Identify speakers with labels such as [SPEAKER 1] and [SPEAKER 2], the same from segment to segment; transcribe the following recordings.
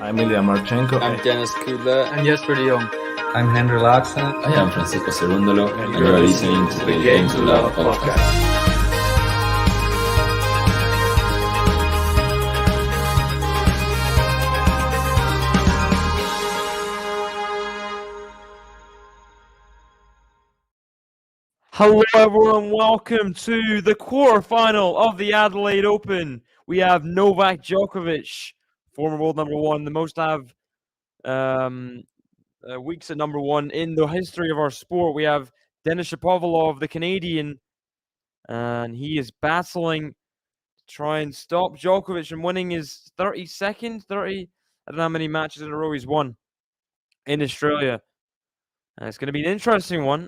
[SPEAKER 1] I'm Ilya Marchenko.
[SPEAKER 2] I'm Denis Kudla.
[SPEAKER 3] I'm Jesper de Jong.
[SPEAKER 4] I'm Henry Laakson.
[SPEAKER 5] I am Francisco Cerundolo,
[SPEAKER 1] and
[SPEAKER 5] you are listening to the Game to Love podcast.
[SPEAKER 6] Hello everyone, welcome to the quarterfinal of the Adelaide Open. We have Novak DJOKOVIC, former world number one, the most to have weeks at number one in the history of our sport. We have Denis Shapovalov, the Canadian, and he is battling to try and stop Djokovic from winning his 32nd, I don't know how many matches in a row he's won in Australia. It's going to be an interesting one.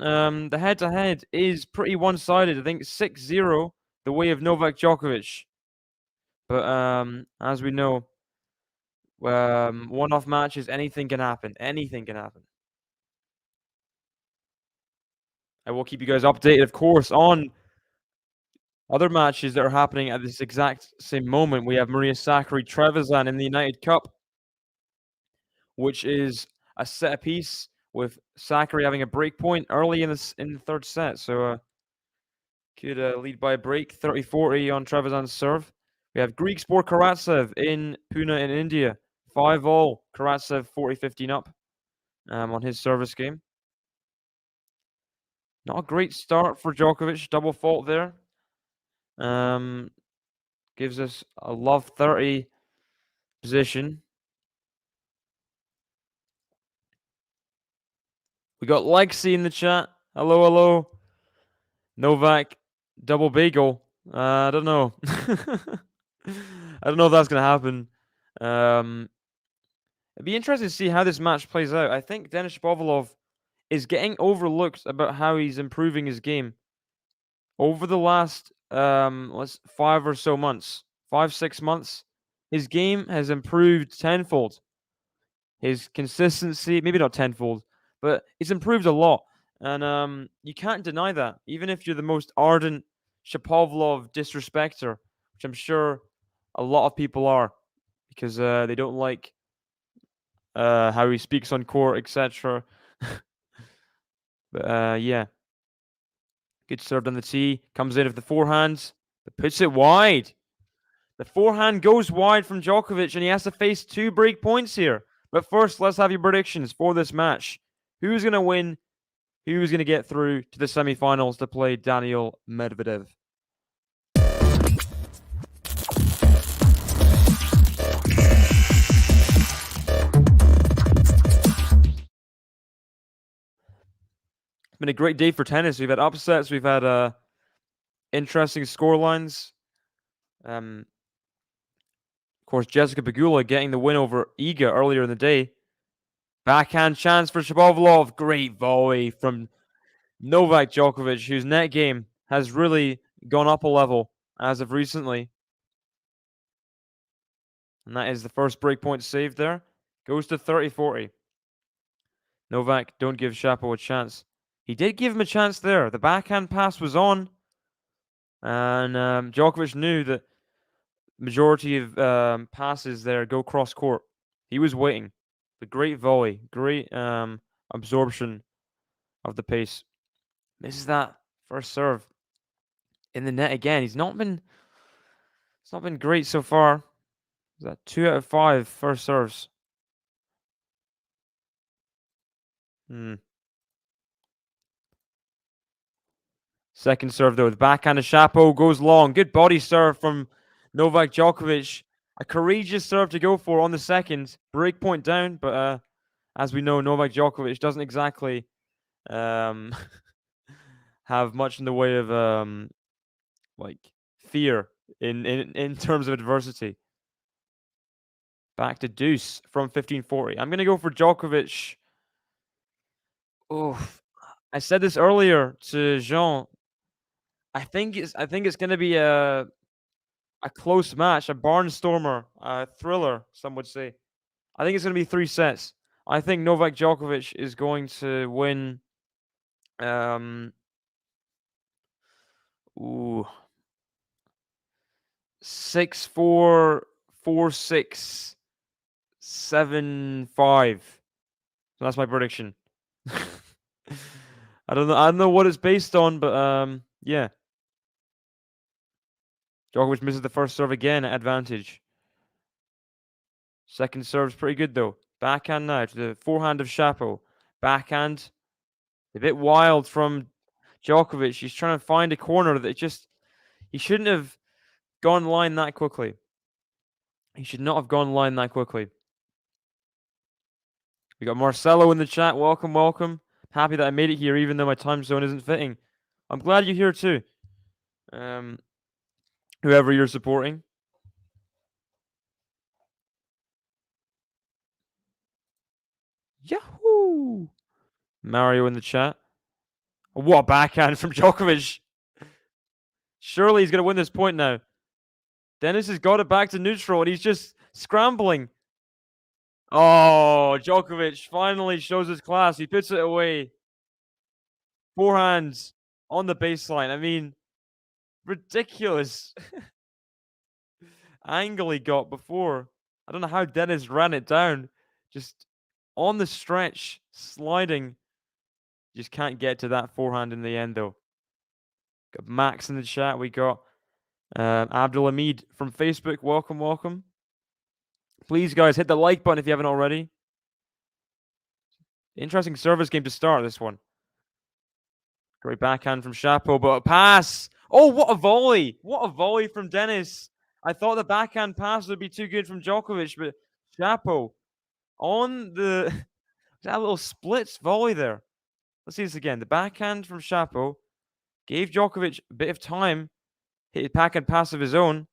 [SPEAKER 6] The head-to-head is pretty one-sided. I think 6-0 the way of Novak Djokovic. But as we know, one-off matches, anything can happen. Anything can happen. I will keep you guys updated, of course, on other matches that are happening at this exact same moment. We have Maria Sakkari-Trevisan in the United Cup, which is a set-piece with Sakkari having a break point early in the third set. So could lead by a break, 30-40 on Trevisan's serve. We have Greek Sport Karatsev in Pune in India. 5-all, Karatsev 40-15 up on his service game. Not a great start for Djokovic, double fault there. Gives us a love 30 position. We got Lexi in the chat. Hello, hello. Novak, double bagel. I don't know. I don't know if that's going to happen. It'd be interesting to see how this match plays out. I think Denis Shapovalov is getting overlooked about how he's improving his game. Over the last 5 or so months, 5-6 months, his game has improved tenfold. His consistency, maybe not tenfold, but it's improved a lot. And you can't deny that, even if you're the most ardent Shapovalov disrespecter, which I'm sure a lot of people are, because they don't like how he speaks on court, etc. But yeah. Good serve on the tee. Comes in with the forehand, but puts it wide. The forehand goes wide from Djokovic, and he has to face 2 break points here. But first, let's have your predictions for this match. Who's going to win? Who's going to get through to the semifinals to play Daniil Medvedev? It's been a great day for tennis. We've had upsets. We've had interesting scorelines. Of course, Jessica Pegula getting the win over Iga earlier in the day. Backhand chance for Shapovalov. Great volley from Novak Djokovic, whose net game has really gone up a level as of recently. And that is the first breakpoint saved there. Goes to 30-40. Novak, don't give Shapo a chance. He did give him a chance there. The backhand pass was on. And Djokovic knew that majority of passes there go cross court. He was waiting. The great volley, great absorption of the pace. Misses that first serve in the net again. It's not been great so far. Is that 2 out of 5 first serves? Second serve though, the backhand of Shapo goes long. Good body serve from Novak Djokovic. A courageous serve to go for on the second. Break point down, but as we know, Novak Djokovic doesn't exactly have much in the way of fear in terms of adversity. Back to deuce from 15-40. I'm gonna go for Djokovic. Oh, I said this earlier to Jean. I think it's gonna be a close match, a barnstormer, a thriller, some would say. I think it's going to be 3 sets. I think Novak Djokovic is going to win 6-4, 4-6, 7-5. So that's my prediction. I don't know what it's based on, but yeah. Djokovic misses the first serve again at advantage. Second serve's pretty good though. Backhand now to the forehand of Shapo. Backhand. A bit wild from Djokovic. He's trying to find a corner that he shouldn't have gone line that quickly. He should not have gone line that quickly. We got Marcelo in the chat. Welcome, welcome. Happy that I made it here, even though my time zone isn't fitting. I'm glad you're here too. Whoever you're supporting. Yahoo! Mario in the chat. What a backhand from Djokovic. Surely he's going to win this point now. Denis has got it back to neutral, and he's just scrambling. Oh, Djokovic finally shows his class. He puts it away. Forehands on the baseline. I mean, ridiculous angle he got before. I don't know how Denis ran it down. Just on the stretch, sliding. Just can't get to that forehand in the end, though. Got Max in the chat. We got Abdulhamid from Facebook. Welcome, welcome. Please, guys, hit the like button if you haven't already. Interesting service game to start this one. Great backhand from Shapo, but a pass. Oh, what a volley. What a volley from Denis. I thought the backhand pass would be too good from Djokovic, but Shapo on the that little splits volley there. Let's see this again. The backhand from Shapo gave Djokovic a bit of time, hit a backhand pass of his own,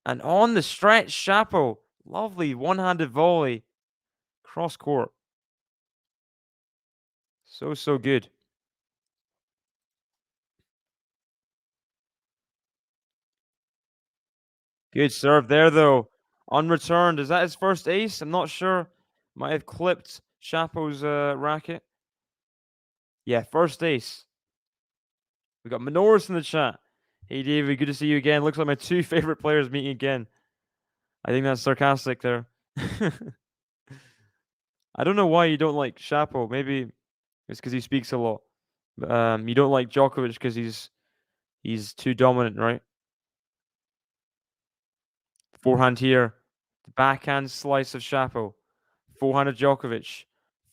[SPEAKER 6] and on the stretch, Shapo, lovely one-handed volley, cross court. So good. Good serve there, though. Unreturned. Is that his first ace? I'm not sure. Might have clipped Shapo's racket. Yeah, first ace. We got Minoris in the chat. Hey, David, good to see you again. Looks like my two favorite players meeting again. I think that's sarcastic there. I don't know why you don't like Shapo. Maybe it's because he speaks a lot. But, you don't like Djokovic because he's too dominant, right? Forehand here. The backhand slice of Shapo. Forehand of Djokovic.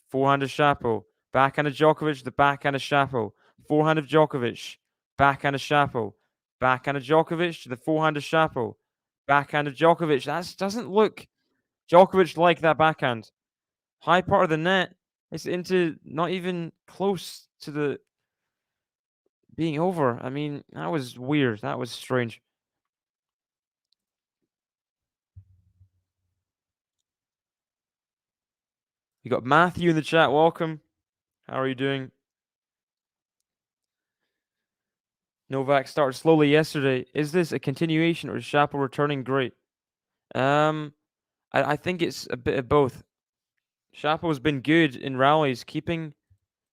[SPEAKER 6] Forehand of Shapo. Backhand of Djokovic. The backhand of Shapo. Forehand of Djokovic. Backhand of Shapo. Backhand of Djokovic. The forehand of Shapo. Backhand of Djokovic. That doesn't look Djokovic like that backhand. High part of the net. It's into not even close to the being over. I mean, that was weird. That was strange. You got Matthew in the chat. Welcome. How are you doing? Novak started slowly yesterday. Is this a continuation or is Shapo returning great? I think it's a bit of both. Shapo's been good in rallies, keeping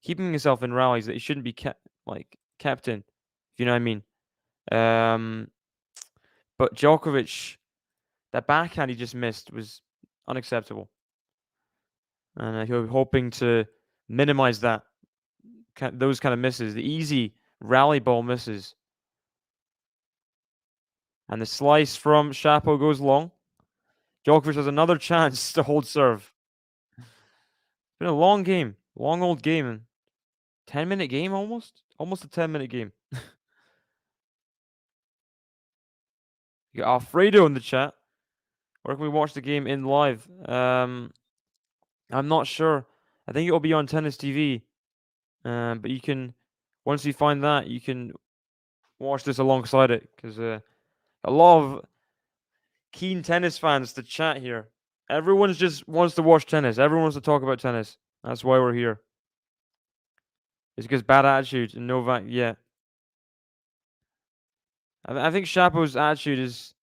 [SPEAKER 6] himself in rallies that he shouldn't be kept in. If you know what I mean. But Djokovic, that backhand he just missed was unacceptable, and he was hoping to minimize those kind of misses, the easy rally ball misses. And the slice from Shapo goes long. Djokovic has another chance to hold serve. It's been a long game, long old game. 10-minute game almost? Almost a 10-minute game. You got Alfredo in the chat. Or can we watch the game in live? I'm not sure. I think it'll be on Tennis TV. But you can, once you find that, you can watch this alongside it. Because a lot of keen tennis fans to chat here. Everyone just wants to watch tennis. Everyone wants to talk about tennis. That's why we're here. It's because bad attitude and Novak, yeah. I think Shapo's attitude is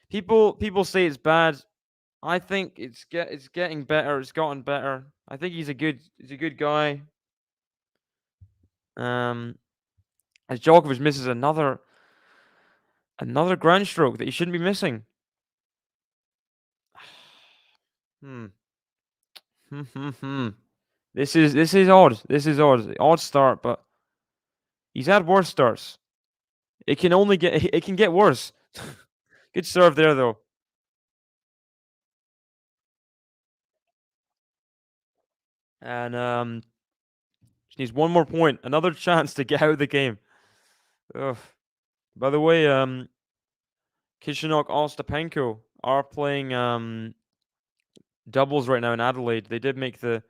[SPEAKER 6] people say it's bad. I think it's getting better. It's gotten better. I think he's a good guy. As Djokovic misses another grand stroke that he shouldn't be missing. Hmm. This is odd. This is odd. Odd start, but he's had worse starts. It can only get it can get worse. Good serve there though. And just needs one more point. Another chance to get out of the game. Ugh. By the way, Kishinok Ostapenko are playing doubles right now in Adelaide. They did make the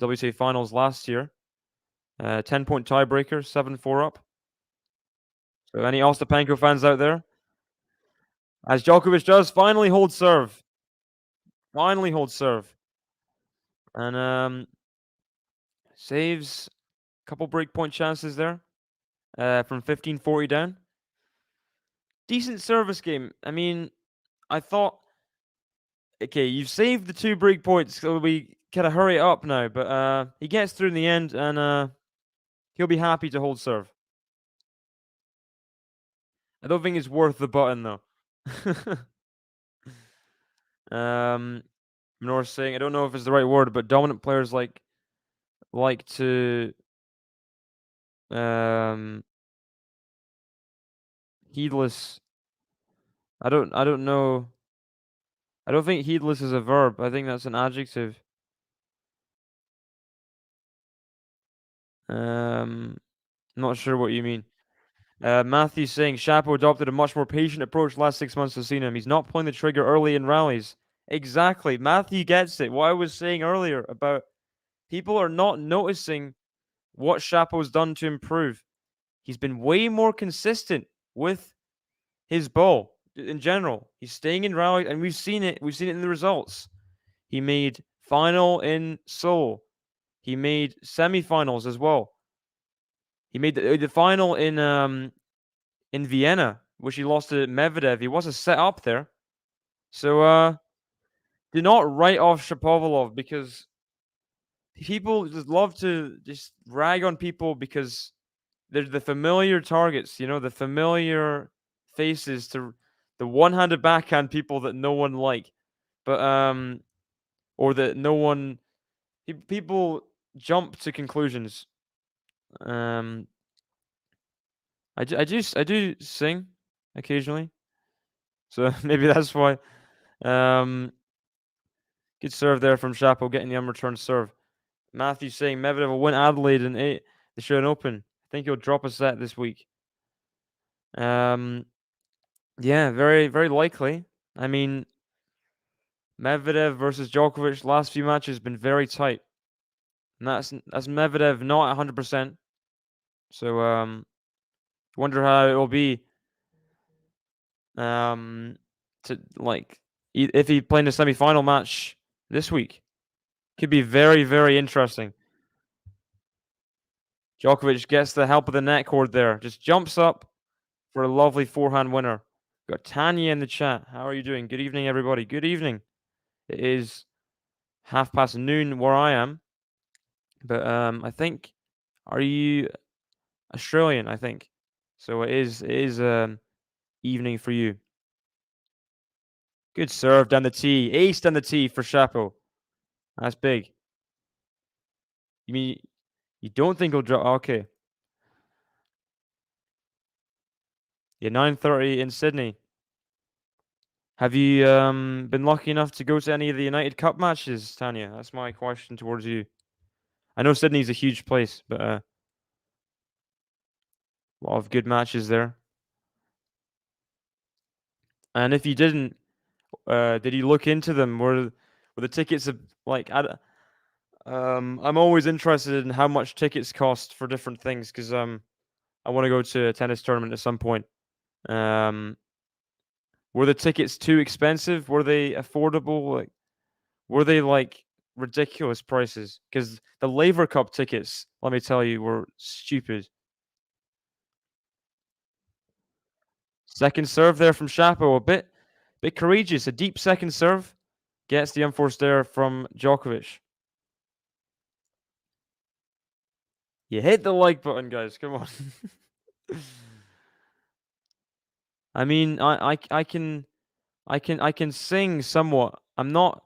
[SPEAKER 6] WTA finals last year. 10-point tiebreaker, 7-4 up. So any Ostapenko fans out there? As Djokovic does, finally hold serve. Finally hold serve. And saves a couple breakpoint chances there. From 15-40 down. Decent service game. I mean, I thought, okay, you've saved the 2 breakpoints, so we gotta hurry it up now. But he gets through in the end, and he'll be happy to hold serve. I don't think it's worth the button though. North saying, I don't know if it's the right word, but dominant players like to heedless. I don't know. I don't think heedless is a verb. I think that's an adjective. Not sure what you mean. Matthew's saying Shapo adopted a much more patient approach last 6 months to seen him. He's not pulling the trigger early in rallies. Exactly. Matthew gets it. What I was saying earlier about people are not noticing what Shapo's done to improve. He's been way more consistent with his ball in general. He's staying in rally, and we've seen it. We've seen it in the results. He made final in Seoul. He made semifinals as well. He made the final in Vienna, which he lost to Medvedev. He was a set up there. So do not write off Shapovalov, because people just love to just rag on people because they're the familiar targets, the familiar faces to the one-handed backhand people that no one like, but or that no one people jump to conclusions. I do sing occasionally, so maybe that's why. Good serve there from Shapo, getting the unreturned serve. Matthew saying Medvedev will win Adelaide in the Australian Open. I think he'll drop a set this week. Yeah, very, very likely. I mean, Medvedev versus Djokovic last few matches been very tight, and that's Medvedev not 100%. So wonder how it will be to if he playing a semi-final match this week. Could be very, very interesting. Djokovic gets the help of the net cord there, just jumps up for a lovely forehand winner. Got Tanya in the chat. How are you doing? Good evening, everybody. Good evening. It is noon where I am, but I think, are you Australian? I think so. It is evening for you. Good serve down the tee. Ace down the tee for Shapo. That's big. You mean you don't think he'll drop? Okay. Yeah, 9:30 in Sydney. Have you been lucky enough to go to any of the United Cup matches, Tanya? That's my question towards you. I know Sydney's a huge place, but a lot of good matches there. And if you didn't, did you look into them? Were the tickets I'm always interested in how much tickets cost for different things, because I want to go to a tennis tournament at some point. Were the tickets too expensive? Were they affordable? Were they ridiculous prices? Because the Laver Cup tickets, let me tell you, were stupid. Second serve there from Shapo, a bit courageous. A deep second serve gets the unforced error from Djokovic. You hit the like button, guys. Come on. I mean, I can sing somewhat. I'm not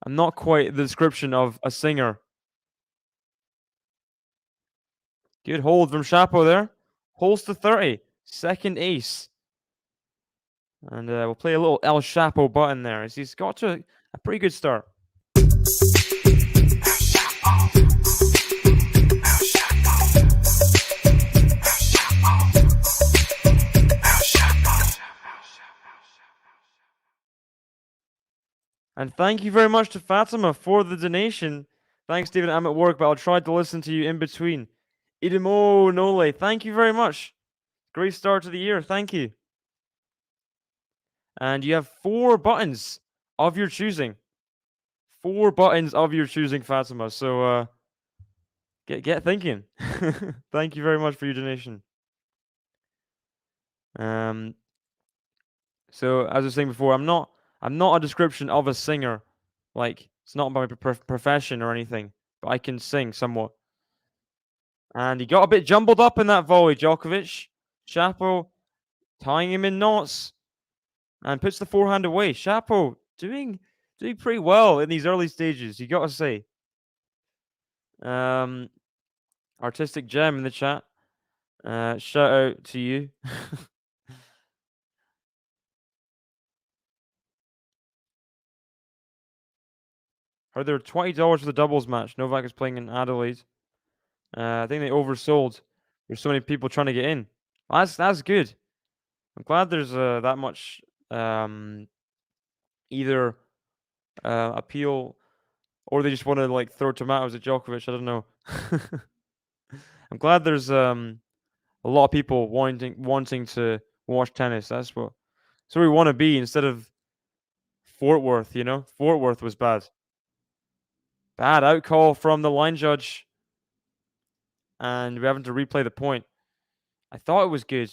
[SPEAKER 6] I'm not quite the description of a singer. Good hold from Shapo there. Holds to 30. Second ace. And we'll play a little El Chapo button there as he's got to a pretty good start. And thank you very much to Fatima for the donation. Thanks, Stephen. I'm at work, but I'll try to listen to you in between. Idemo Nole, thank you very much. Great start to the year. Thank you. And you have 4 buttons of your choosing. 4 buttons of your choosing, Fatima. So get thinking. Thank you very much for your donation. So as I was saying before, I'm not a description of a singer. Like, it's not my profession or anything, but I can sing somewhat. And he got a bit jumbled up in that volley, Djokovic. Shapo tying him in knots and puts the forehand away. Shapo doing pretty well in these early stages, you got to say. Artistic Gem in the chat. Shout out to you. Heard there were $20 for the doubles match. Novak is playing in Adelaide. I think they oversold. There's so many people trying to get in. That's good. I'm glad there's that much either appeal or they just want to like throw tomatoes at Djokovic. I don't know. I'm glad there's a lot of people wanting to watch tennis. That's what we want to be instead of Fort Worth. You know, Fort Worth was bad. Bad out call from the line judge, and we're having to replay the point. I thought it was good.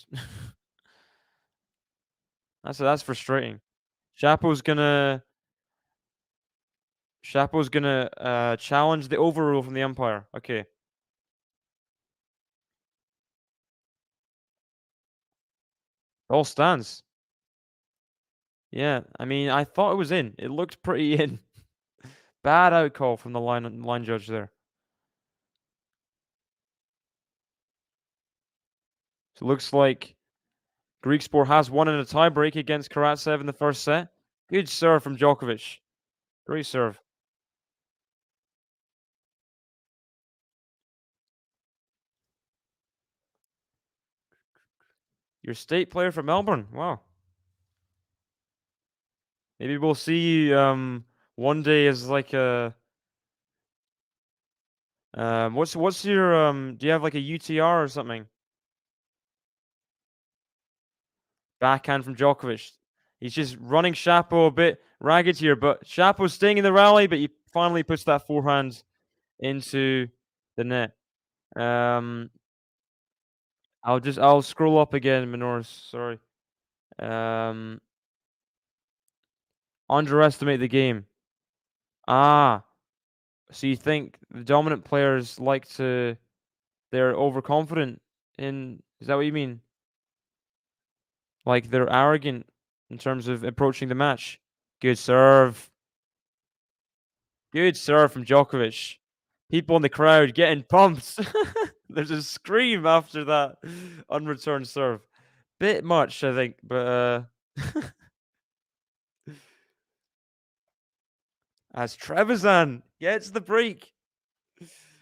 [SPEAKER 6] That's frustrating. Chapo's gonna challenge the overrule from the umpire. Okay. All stands. Yeah, I mean, I thought it was in. It looked pretty in. Bad out call from the line judge there. So it looks like Greek Sport has won in a tiebreak against Karatsev in the first set. Good serve from Djokovic. Great serve. Your state player from Melbourne. Wow. Maybe we'll see you one day as like a what's your do you have like a UTR or something? Backhand from Djokovic. He's just running Shapo a bit ragged here, but Shapo's staying in the rally, but he finally puts that forehand into the net. I'll scroll up again, Minoris. Sorry. Underestimate the game. Ah, so you think the dominant players they're overconfident in, is that what you mean? Like they're arrogant in terms of approaching the match. Good serve. Good serve from Djokovic. People in the crowd getting pumped. There's a scream after that unreturned serve. Bit much, I think, but as Trevisan gets the break.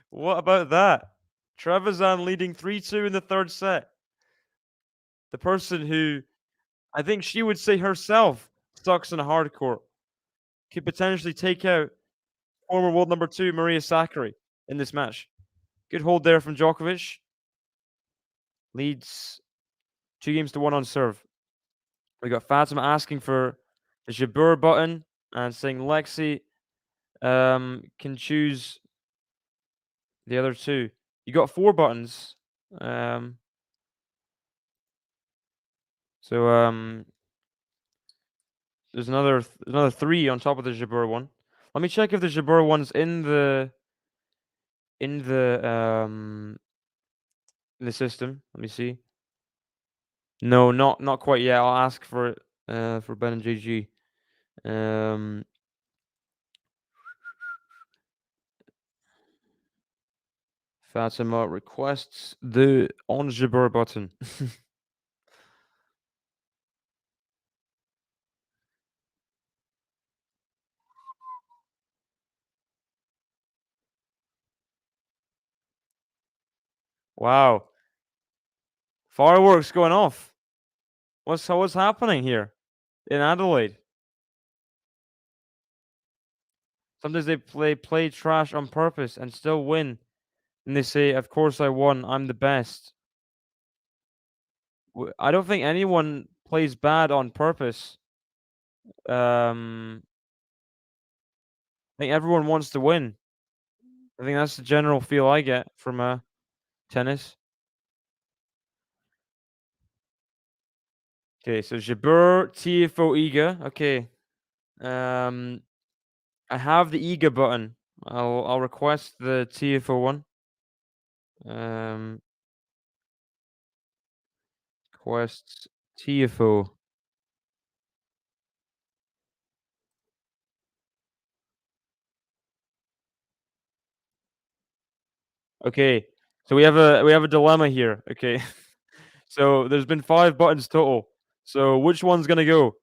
[SPEAKER 6] What about that? Trevisan leading 3-2 in the third set. The person who I think she would say herself sucks in a hard court could potentially take out former world number 2 Maria Sakkari in this match. Good hold there from Djokovic. Leads 2-1 on serve. We got Fatima asking for the Jabeur button and saying Lexi can choose the other 2. You got 4 buttons. There's another 3 on top of the Jabeur one. Let me check if the Jabeur one's in the system. Let me see. No, not quite yet. I'll ask for it for Ben and JG. Fatima requests the on Jabeur button. Wow. Fireworks going off. What's happening here in Adelaide? Sometimes they play trash on purpose and still win. And they say, "Of course I won. I'm the best." I don't think anyone plays bad on purpose. I think everyone wants to win. I think that's the general feel I get from tennis. Okay, so Jabeur, Tiafoe, Iga. Okay. I have the Iga button. I'll request the Tiafoe one. Request Tiafoe. Okay. So we have a dilemma here. Okay. So there's been 5 buttons total. So which one's gonna go?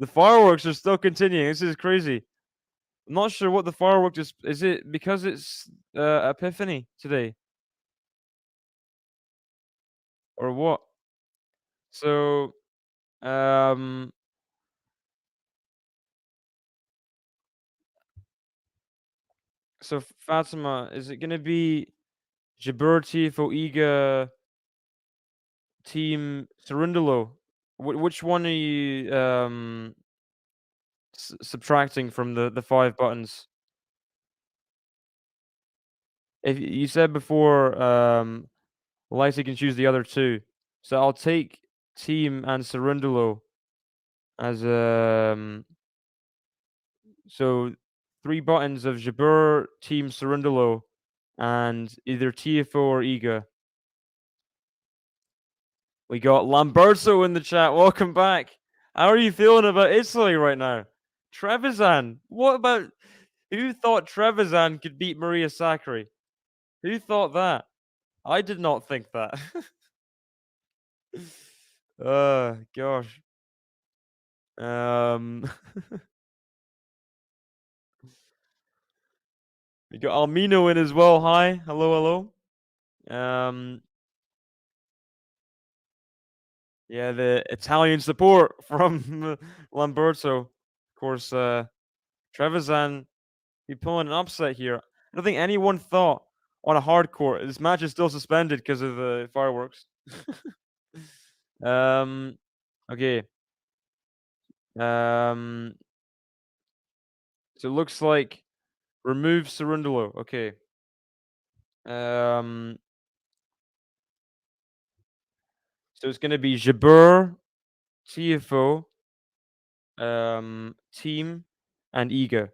[SPEAKER 6] The fireworks are still continuing. This is crazy. I'm not sure what the firework is it because it's Epiphany today or what? So um so Fatima, is it gonna be Jabeur Tiafoe Iga Team Cerundolo? Which one are you subtracting from the 5 buttons? If you said before, Lighty can choose the other 2, so I'll take Team and Cerundolo as so 3 buttons of Jabeur, Team Cerundolo, and either Tiafoe or Iga. We got Lamberto in the chat. Welcome back. How are you feeling about Italy right now? Trevisan. What about who thought Trevisan could beat Maria Sakkari? Who thought that? I did not think that. Gosh. Um, we got Almino in as well. Hi, hello, hello. Yeah, the Italian support from Lamberto. Of course, Trevisan be pulling an upset here. I don't think anyone thought on a hard court this match is still suspended because of the fireworks. um, okay. Um, so it looks like remove Cerundolo. Okay. Um, so it's gonna be Jabeur, Tiafoe, Team, and Iga.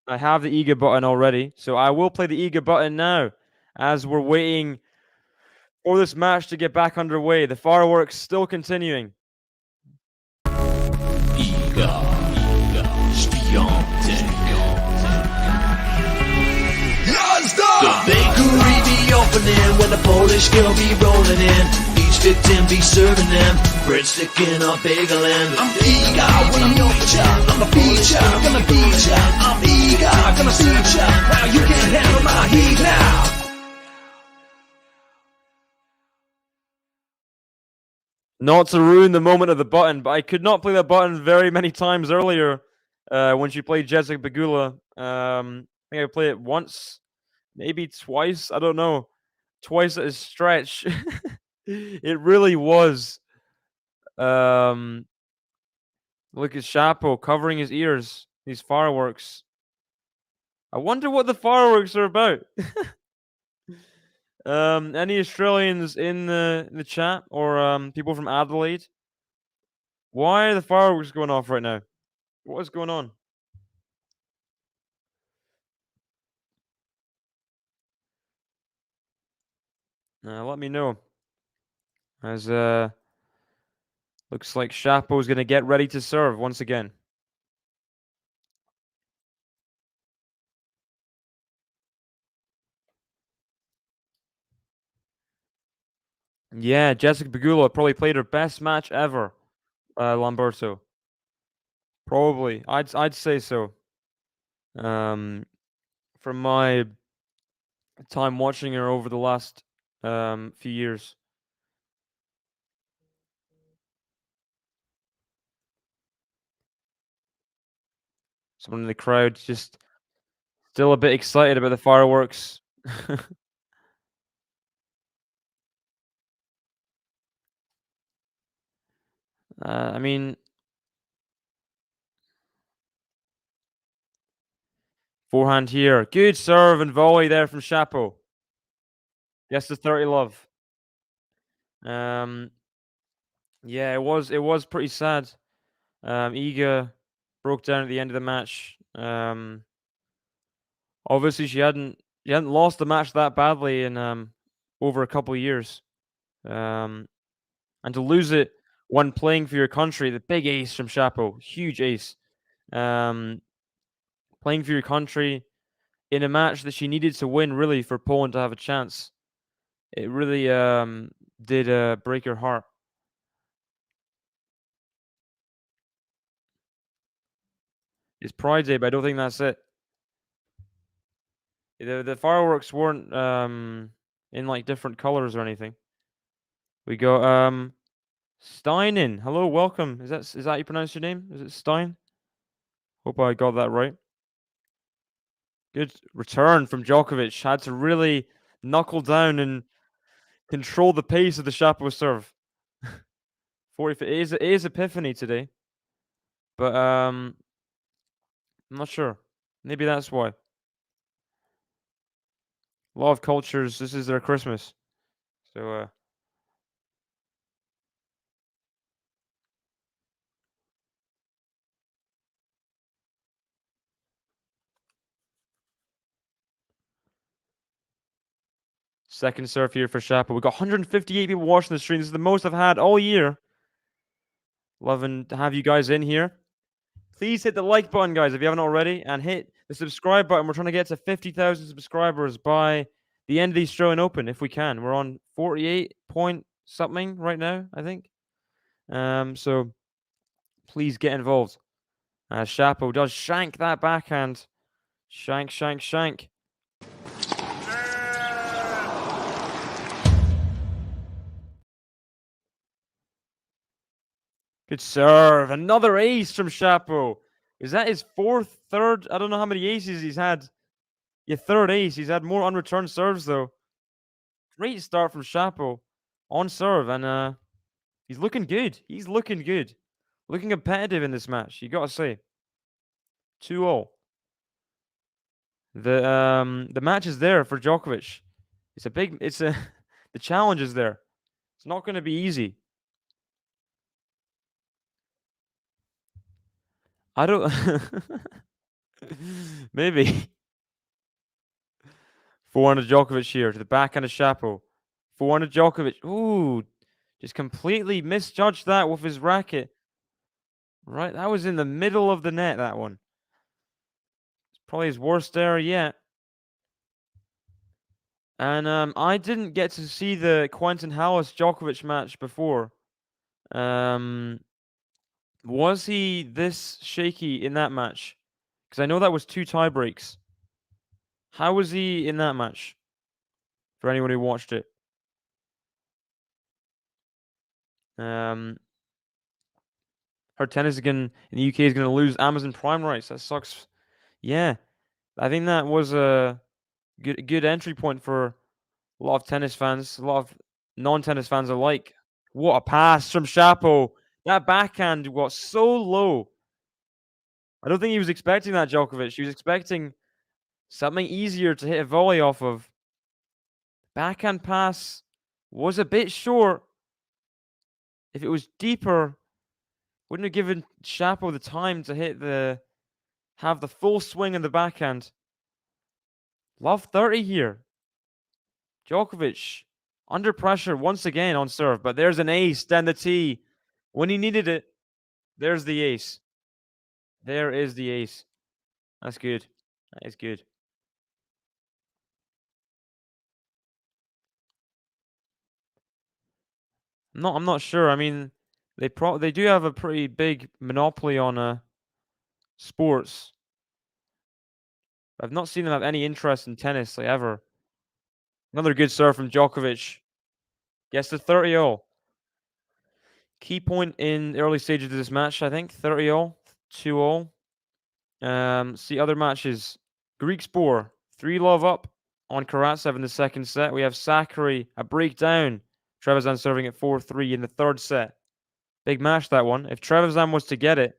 [SPEAKER 6] I have the Iga button already, so I will play the Iga button now as we're waiting for this match to get back underway. The fireworks still continuing.
[SPEAKER 5] Iga, Śpiątek.
[SPEAKER 1] The bakery be opening when the Polish girl be rolling in. Each victim be serving them breadstick in a bagel and I'm eager when I'm your feature. I'm a feature, gonna beat ya. I'm eager, gonna see ya. How you can handle my heat now.
[SPEAKER 6] Not to ruin the moment of the button, but I could not play that button very many times earlier when she played Jessica Pegula. I think I played it once, maybe twice. I don't know. Twice at a stretch. It really was. Look at Chapo covering his ears. These fireworks. I wonder what the fireworks are about. Any Australians in the chat or people from Adelaide? Why are the fireworks going off right now? What is going on? Let me know. As Looks like Shapo's going to get ready to serve once again. Yeah, Jessica Pegula probably played her best match ever. Lamberto. Probably. I'd say so. From my time watching her over the last few years. Someone in the crowd just still a bit excited about the fireworks. I mean, forehand here. Good serve and volley there from Shapo. Yes, the 30 love. Um, yeah, it was pretty sad. Iga broke down at the end of the match. Obviously she hadn't lost the match that badly in over a couple of years. And to lose it when playing for your country, the big ace from Shapo, huge ace. Playing for your country in a match that she needed to win really for Poland to have a chance. It really did break her heart. It's Pride Day, but I don't think that's it. The fireworks weren't in like different colors or anything. We got Steinen. Hello, welcome. Is that how you pronounce your name? Is it Stein? Hope I got that right. Good return from Djokovic. Had to really knuckle down and control the pace of the Shapo serve. 40. It is Epiphany today, but I'm not sure. Maybe that's why. A lot of cultures, this is their Christmas. So second serve here for Shapo. We got 158 people watching the stream. This is the most I've had all year. Loving to have you guys in here. Please hit the like button, guys, if you haven't already, and hit the subscribe button. We're trying to get to 50,000 subscribers by the end of the Australian Open, if we can. We're on 48 point something right now, I think. So please get involved. Shapo does shank that backhand. Shank, shank, shank. Good serve. Another ace from Shapo. Is that his fourth, third? I don't know how many aces he's had. Yeah, third ace. He's had more unreturned serves, though. Great start from Shapo on serve, and he's looking good. He's looking good. Looking competitive in this match, you gotta say. 2-all. The match is there for Djokovic. The challenge is there. It's not gonna be easy. I don't maybe. 400 Djokovic here to the backhand of Shapo. 400 Djokovic. Ooh, just completely misjudged that with his racket. Right, that was in the middle of the net, that one. It's probably his worst error yet. And I didn't get to see the Quentin Hallis Djokovic match before. Was he this shaky in that match? Because I know that was 2 tie breaks. How was he in that match? For anyone who watched it. Her tennis again in the UK is going to lose Amazon Prime rights. That sucks. Yeah, I think that was a good entry point for a lot of tennis fans, a lot of non-tennis fans alike. What a pass from Shapo. That backhand got so low. I don't think he was expecting that, Djokovic. He was expecting something easier to hit a volley off of. Backhand pass was a bit short. If it was deeper, wouldn't have given Shapo the time to have the full swing in the backhand. Love 30 here. Djokovic under pressure once again on serve, but there's an ace down the tee. When he needed it, there's the ace. There is the ace. That's good. That is good. I'm not sure. I mean, they do have a pretty big monopoly on sports. I've not seen them have any interest in tennis like ever. Another good serve from Djokovic. Gets to 30 all. Key point in the early stages of this match, I think. 30 all, 2 all. See other matches. Greek Spore, 3-love up on Karatsev in the second set. We have Sakari, a breakdown. Trevisan serving at 4-3 in the third set. Big match, that one. If Trevisan was to get it,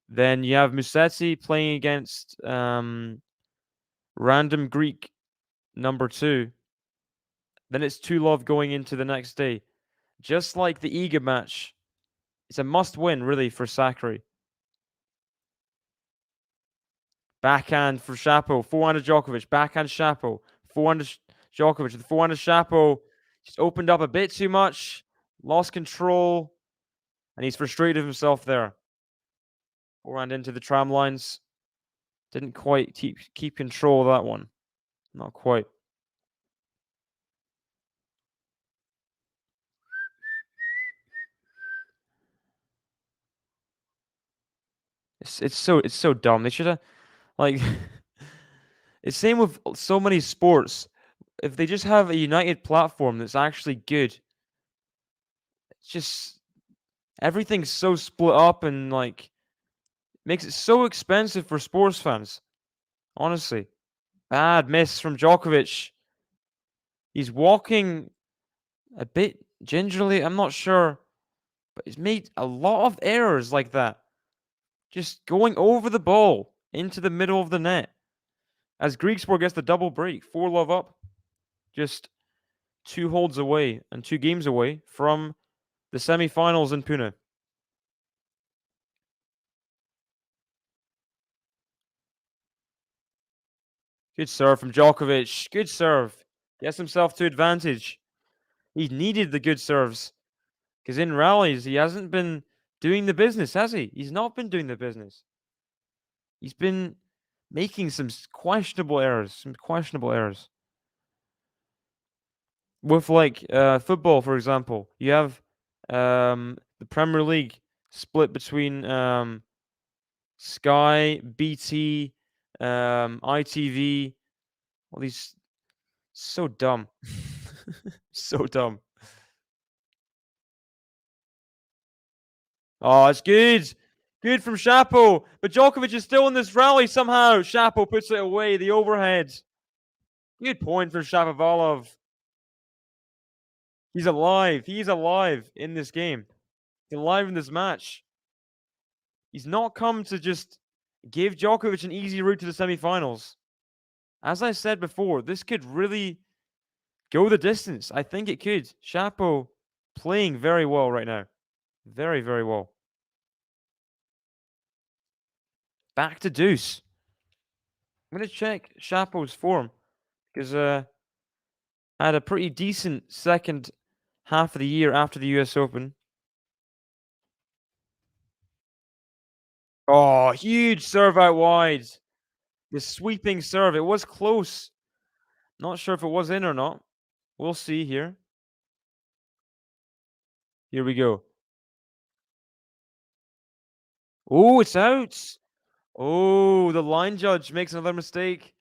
[SPEAKER 6] then you have Musetti playing against random Greek number 2. Then it's 2-love going into the next day. Just like the Iga match, it's a must-win, really, for Sakari. Backhand for Shapo. Forehand to Djokovic. Backhand Shapo. Forehand to Djokovic. The forehand to Shapo just opened up a bit too much. Lost control. And he's frustrated himself there. Forehand into the tram lines. Didn't quite keep control of that one. Not quite. It's so dumb. They should have like it's same with so many sports. If they just have a united platform that's actually good, it's just everything's so split up and like makes it so expensive for sports fans. Honestly. Bad miss from Djokovic. He's walking a bit gingerly, I'm not sure. But he's made a lot of errors like that. Just going over the ball into the middle of the net. As Griekspoor gets the double break, 4-love up. Just 2 holds away and 2 games away from the semi-finals in Pune. Good serve from Djokovic. Good serve. Gets himself to advantage. He needed the good serves. Because in rallies, he hasn't been doing the business, has he? He's not been doing the business. He's been making some questionable errors. With like football, for example, you have the Premier League split between Sky, BT, ITV. All these so dumb, so dumb. Oh, it's good. Good from Shapo. But Djokovic is still in this rally somehow. Shapo puts it away. The overhead. Good point for Shapovalov. He's alive. He's alive in this game. He's alive in this match. He's not come to just give Djokovic an easy route to the semifinals. As I said before, this could really go the distance. I think it could. Shapo playing very well right now. Very, very well. Back to deuce. I'm going to check Shapo's form because had a pretty decent second half of the year after the US Open. Oh, huge serve out wide. The sweeping serve. It was close. Not sure if it was in or not. We'll see here. Here we go. Oh, it's out. Oh, the line judge makes another mistake.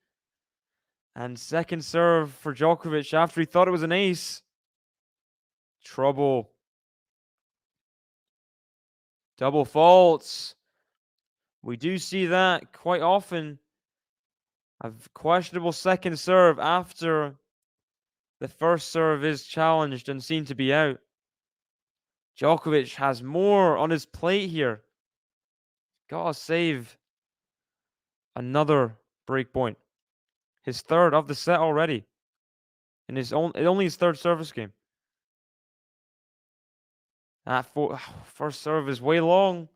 [SPEAKER 6] And second serve for Djokovic after he thought it was an ace. Trouble. Double faults. We do see that quite often. A questionable second serve after the first serve is challenged and seen to be out. Djokovic has more on his plate here. Gotta save another break point. His third of the set already. In his only his third service game. That first serve is way long.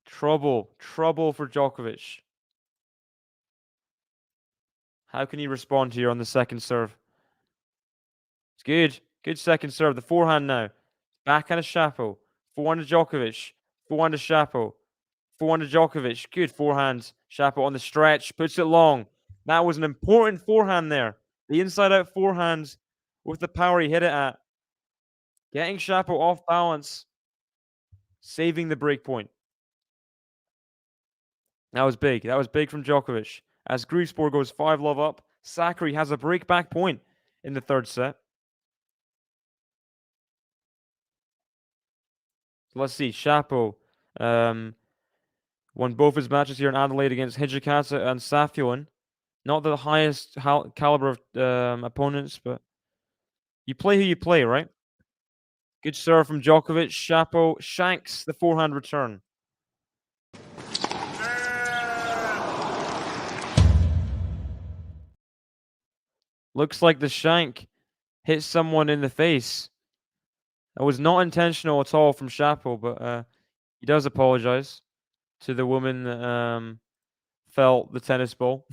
[SPEAKER 6] Trouble for Djokovic. How can he respond here on the second serve? It's good. Good second serve. The forehand now. Backhand of Shapo. Forehand of Djokovic. Forehand of Shapo. Forehand of Djokovic. Good forehand. Shapo on the stretch. Puts it long. That was an important forehand there. The inside-out forehand with the power he hit it at. Getting Shapo off balance. Saving the break point. That was big. That was big from Djokovic. As Groospor goes 5-love up, Sakkari has a break back point in the third set. So let's see. Shapo won both his matches here in Adelaide against Hijikata and Safiullin. Not the highest caliber of opponents, but you play who you play, right? Good serve from Djokovic. Shapo shanks the forehand return. Looks like the shank hit someone in the face. That was not intentional at all from Shapo, but he does apologize to the woman that felt the tennis ball.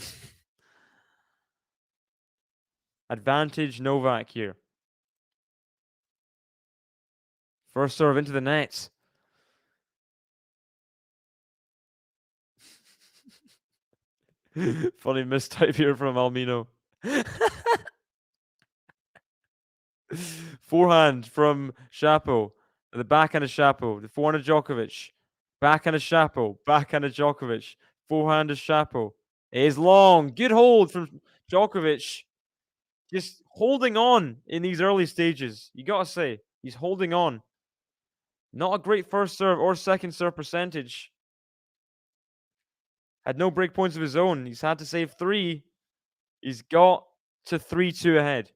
[SPEAKER 6] Advantage Novak here. First serve into the net. Funny mistype here from Almino. Forehand from Shapo. The backhand of Shapo. The forehand of Djokovic. Backhand of Shapo. Backhand of Djokovic. Forehand of Shapo. It is long. Good hold from Djokovic. Just holding on in these early stages. You gotta say, he's holding on. Not a great first serve or second serve percentage. Had no break points of his own. He's had to save 3. He's got to 3-2 ahead.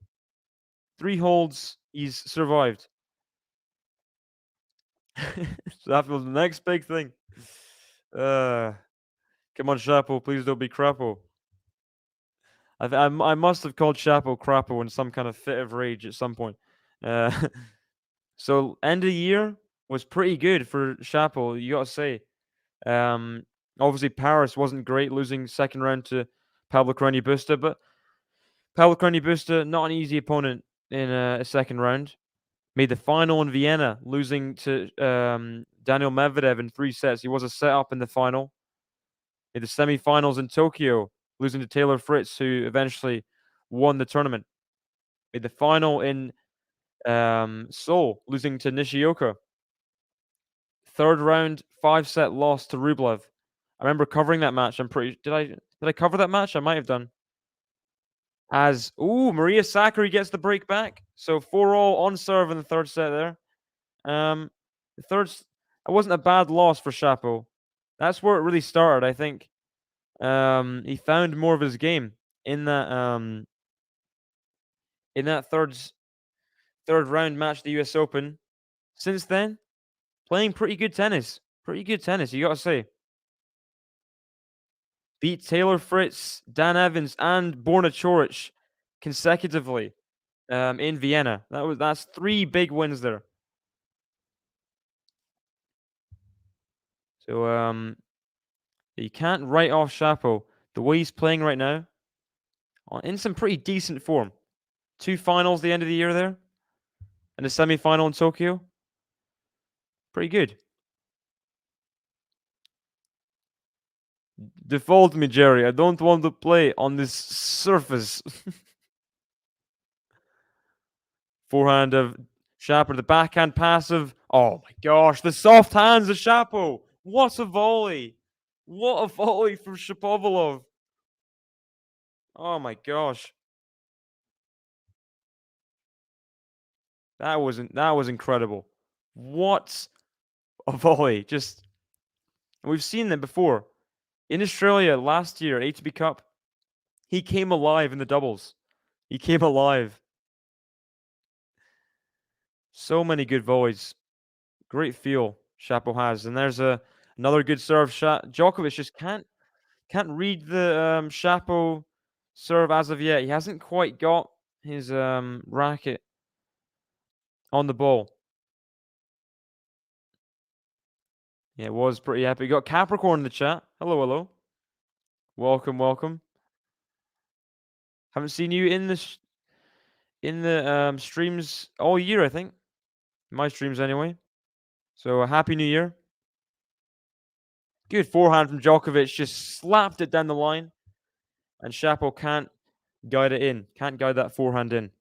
[SPEAKER 6] 3 holds. He's survived. So that was the next big thing. Come on, Shapo. Please don't be Crapo. I must have called Shapo Crapo in some kind of fit of rage at some point. So end of the year was pretty good for Shapo, you got to say. Obviously, Paris wasn't great, losing second round to Pablo Carreño Busta, but Pablo Carreño Busta, not an easy opponent in a second round. Made the final in Vienna, losing to Daniel Medvedev in 3 sets. He was a set up in the final. Made the semifinals in Tokyo, losing to Taylor Fritz, who eventually won the tournament. Made the final in Seoul, losing to Nishioka. Third round, 5-set loss to Rublev. I remember covering that match. Did I cover that match? I might have done. As Maria Sakkari gets the break back. So 4-all on serve in the third set there. The third, it wasn't a bad loss for Shapo. That's where it really started, I think. He found more of his game in that third round match, the US Open. Since then, playing pretty good tennis. Pretty good tennis, you gotta say. Beat Taylor Fritz, Dan Evans, and Borna Coric consecutively in Vienna. That's 3 big wins there. So you can't write off Shapo. The way he's playing right now, in some pretty decent form. 2 finals the end of the year there, and a semi-final in Tokyo. Pretty good. Default me, Jerry. I don't want to play on this surface. Forehand of Shapo, the backhand passive. Oh my gosh, the soft hands of Shapo. What a volley. What a volley from Shapovalov. Oh my gosh. That was incredible. What a volley. Just we've seen them before. In Australia last year, ATP Cup, he came alive in the doubles. He came alive. So many good volleys. Great feel Shapo has. And there's another good serve. Djokovic just can't read the Shapo serve as of yet. He hasn't quite got his racket on the ball. Yeah, it was pretty epic. You got Capricorn in the chat. Hello, hello. Welcome, welcome. Haven't seen you in the streams all year, I think. My streams anyway. So a happy new year. Good forehand from Djokovic, just slapped it down the line. And Shapo can't guide it in. Can't guide that forehand in.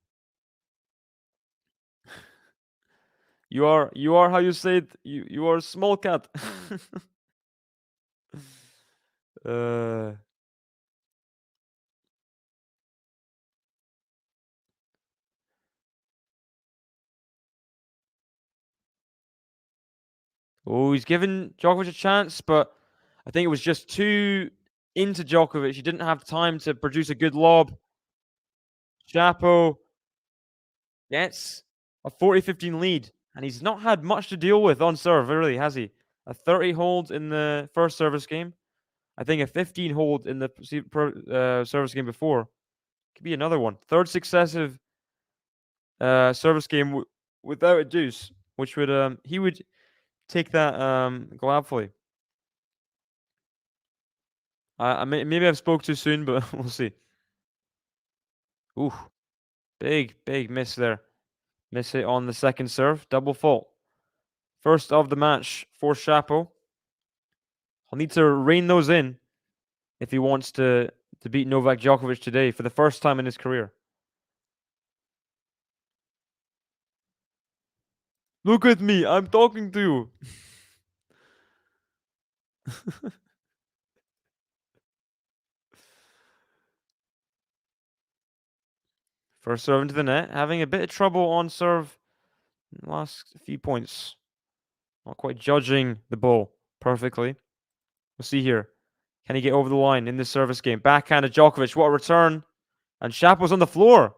[SPEAKER 6] You are how you say it. You are a small cat. uh Oh, he's given Djokovic a chance, but I think it was just too into Djokovic. He didn't have time to produce a good lob. Shapo gets a 40-15 lead, and he's not had much to deal with on serve, really, has he? A 30 hold in the first service game. I think a 15 hold in the service game before. Could be another one. Third successive service game without a deuce, which would he would take that gladly. Maybe I've spoke too soon, but we'll see. Ooh, big miss there. Miss it on the second serve. Double fault. First of the match for Shapo. He'll need to rein those in if he wants to beat Novak Djokovic today for the first time in his career. Look at me, I'm talking to you. First serve into the net, having a bit of trouble on serve in the last few points. Not quite judging the ball perfectly. We'll see here. Can he get over the line in this service game? Backhand to Djokovic. What a return. And Shapo's on the floor.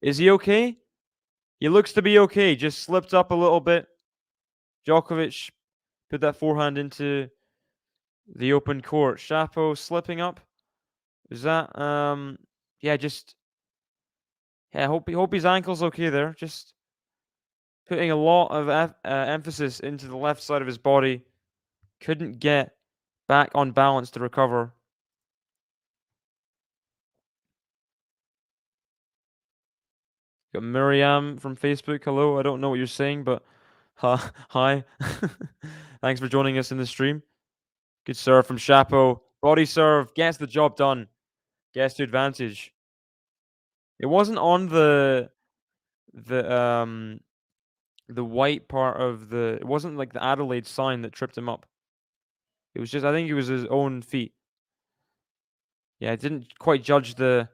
[SPEAKER 6] Is he okay? He looks to be okay. Just slipped up a little bit. Djokovic put that forehand into the open court. Shapo slipping up. Is that yeah, just yeah, hope his ankle's okay there. Just putting a lot of emphasis into the left side of his body. Couldn't get back on balance to recover. Got Miriam from Facebook. Hello, I don't know what you're saying, but hi. Thanks for joining us in the stream. Good serve from Shapo. Body serve, gets the job done. Gets to advantage. It wasn't on the white part of the. It wasn't like the Adelaide sign that tripped him up. It was just, I think it was his own feet. Yeah, I didn't quite judge the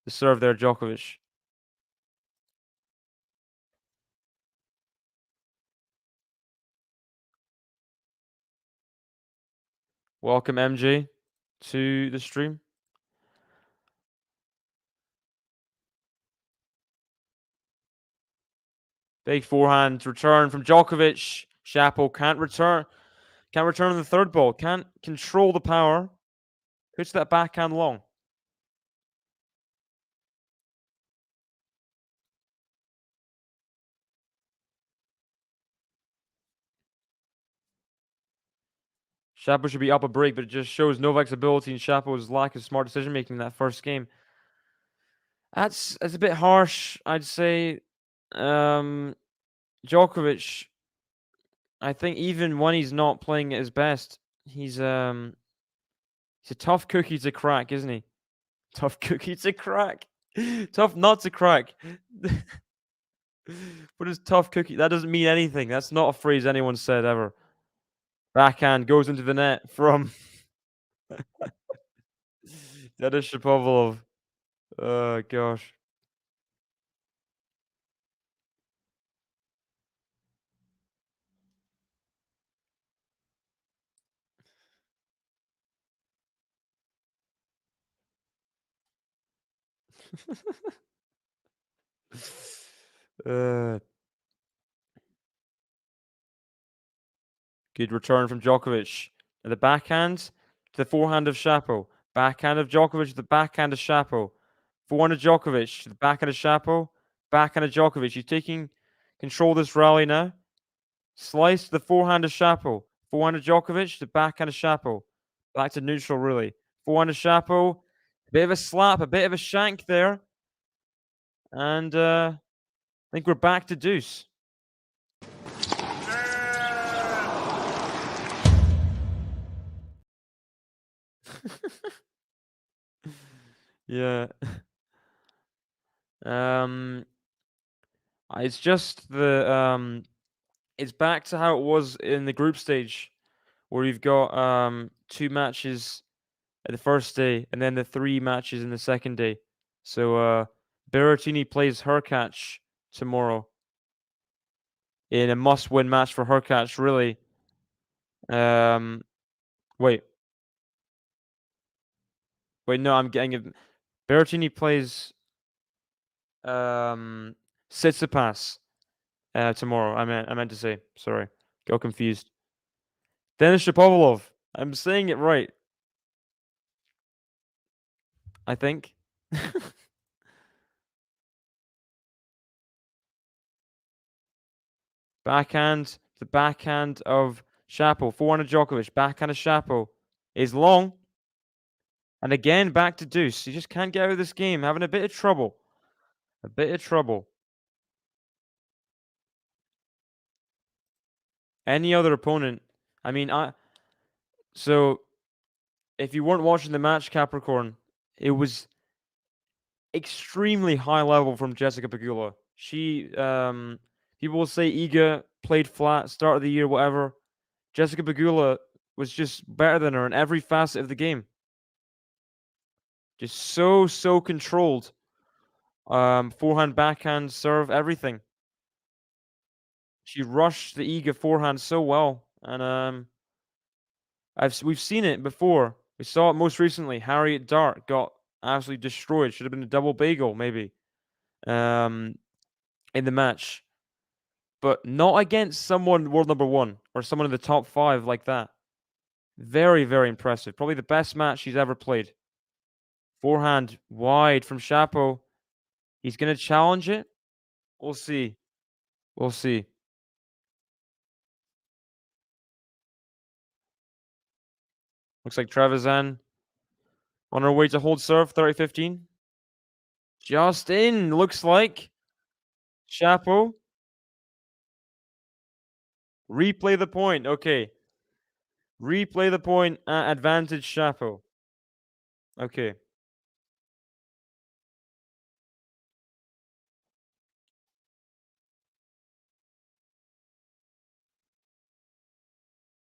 [SPEAKER 6] serve there, Djokovic. Welcome, MJ, to the stream. Big forehand return from Djokovic. Shapo can't return. Can't return on the third ball. Can't control the power. Puts that backhand long. Shapo should be up a break, but it just shows Novak's ability and Shapo's lack of smart decision making in that first game. That's a bit harsh, I'd say. Djokovic, I think even when he's not playing at his best, he's a tough cookie to crack, isn't he? Tough cookie to crack. Tough nut to crack. What is tough cookie? That doesn't mean anything. That's not a phrase anyone said ever. Backhand goes into the net from Denis Shapovalov. Oh gosh. Good return from Djokovic. And the backhand to the forehand of Shapo. Backhand of Djokovic to the backhand of Shapo. Forehand of Djokovic to the backhand of Shapo. Backhand of Djokovic. He's taking control of this rally now. Slice to the forehand of Shapo. Forehand of Djokovic to the backhand of Shapo. Back to neutral, really. Forehand of Shapo. A bit of a slap, a bit of a shank there. And I think we're back to deuce. Yeah. Um, it's just it's back to how it was in the group stage, where you've got 2 matches at the first day and then the 3 matches in the second day. So Berrettini plays Hurkacz tomorrow in a must-win match for Hurkacz, really. Um, wait, no, I'm getting it. Berrettini plays Tsitsipas tomorrow. I meant to say. Sorry, got confused. Denis Shapovalov. I'm saying it right, I think. Backhand, the backhand of Shapo. Forehand of Djokovic. Backhand of Shapo is long. And again, back to deuce. You just can't get out of this game. Having a bit of trouble. A bit of trouble. Any other opponent. I mean, so if you weren't watching the match, Capricorn, it was extremely high level from Jessica Pegula. People will say Iga played flat, start of the year, whatever. Jessica Pegula was just better than her in every facet of the game. Just so controlled. Forehand, backhand, serve, everything. She rushed the Iga forehand so well, and we've seen it before. We saw it most recently. Harriet Dart got absolutely destroyed. Should have been a double bagel, maybe, in the match, but not against someone world number one or someone in the top 5 like that. Very impressive. Probably the best match she's ever played. Forehand wide from Shapo. He's gonna challenge it. We'll see. We'll see. Looks like Trevisan on her way to hold serve. 30-15. Just in. Looks like Shapo. Replay the point. Okay. Replay the point at advantage Shapo. Okay.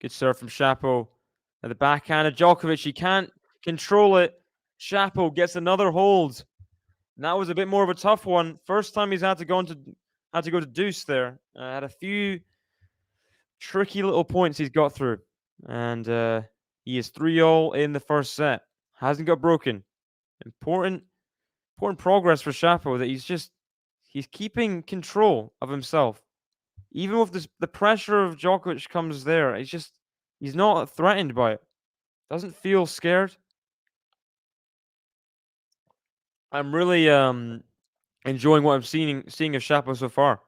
[SPEAKER 6] Good serve from Shapo. At the backhand of Djokovic. He can't control it. Shapo gets another hold. And that was a bit more of a tough one. First time he's had to go to deuce there. Had a few tricky little points he's got through. And he is 3-all in the first set. Hasn't got broken. Important progress for Shapo that he's keeping control of himself. Even with the pressure of Djokovic comes there, he's not threatened by it. Doesn't feel scared. I'm really enjoying what I'm seeing of Shapo so far.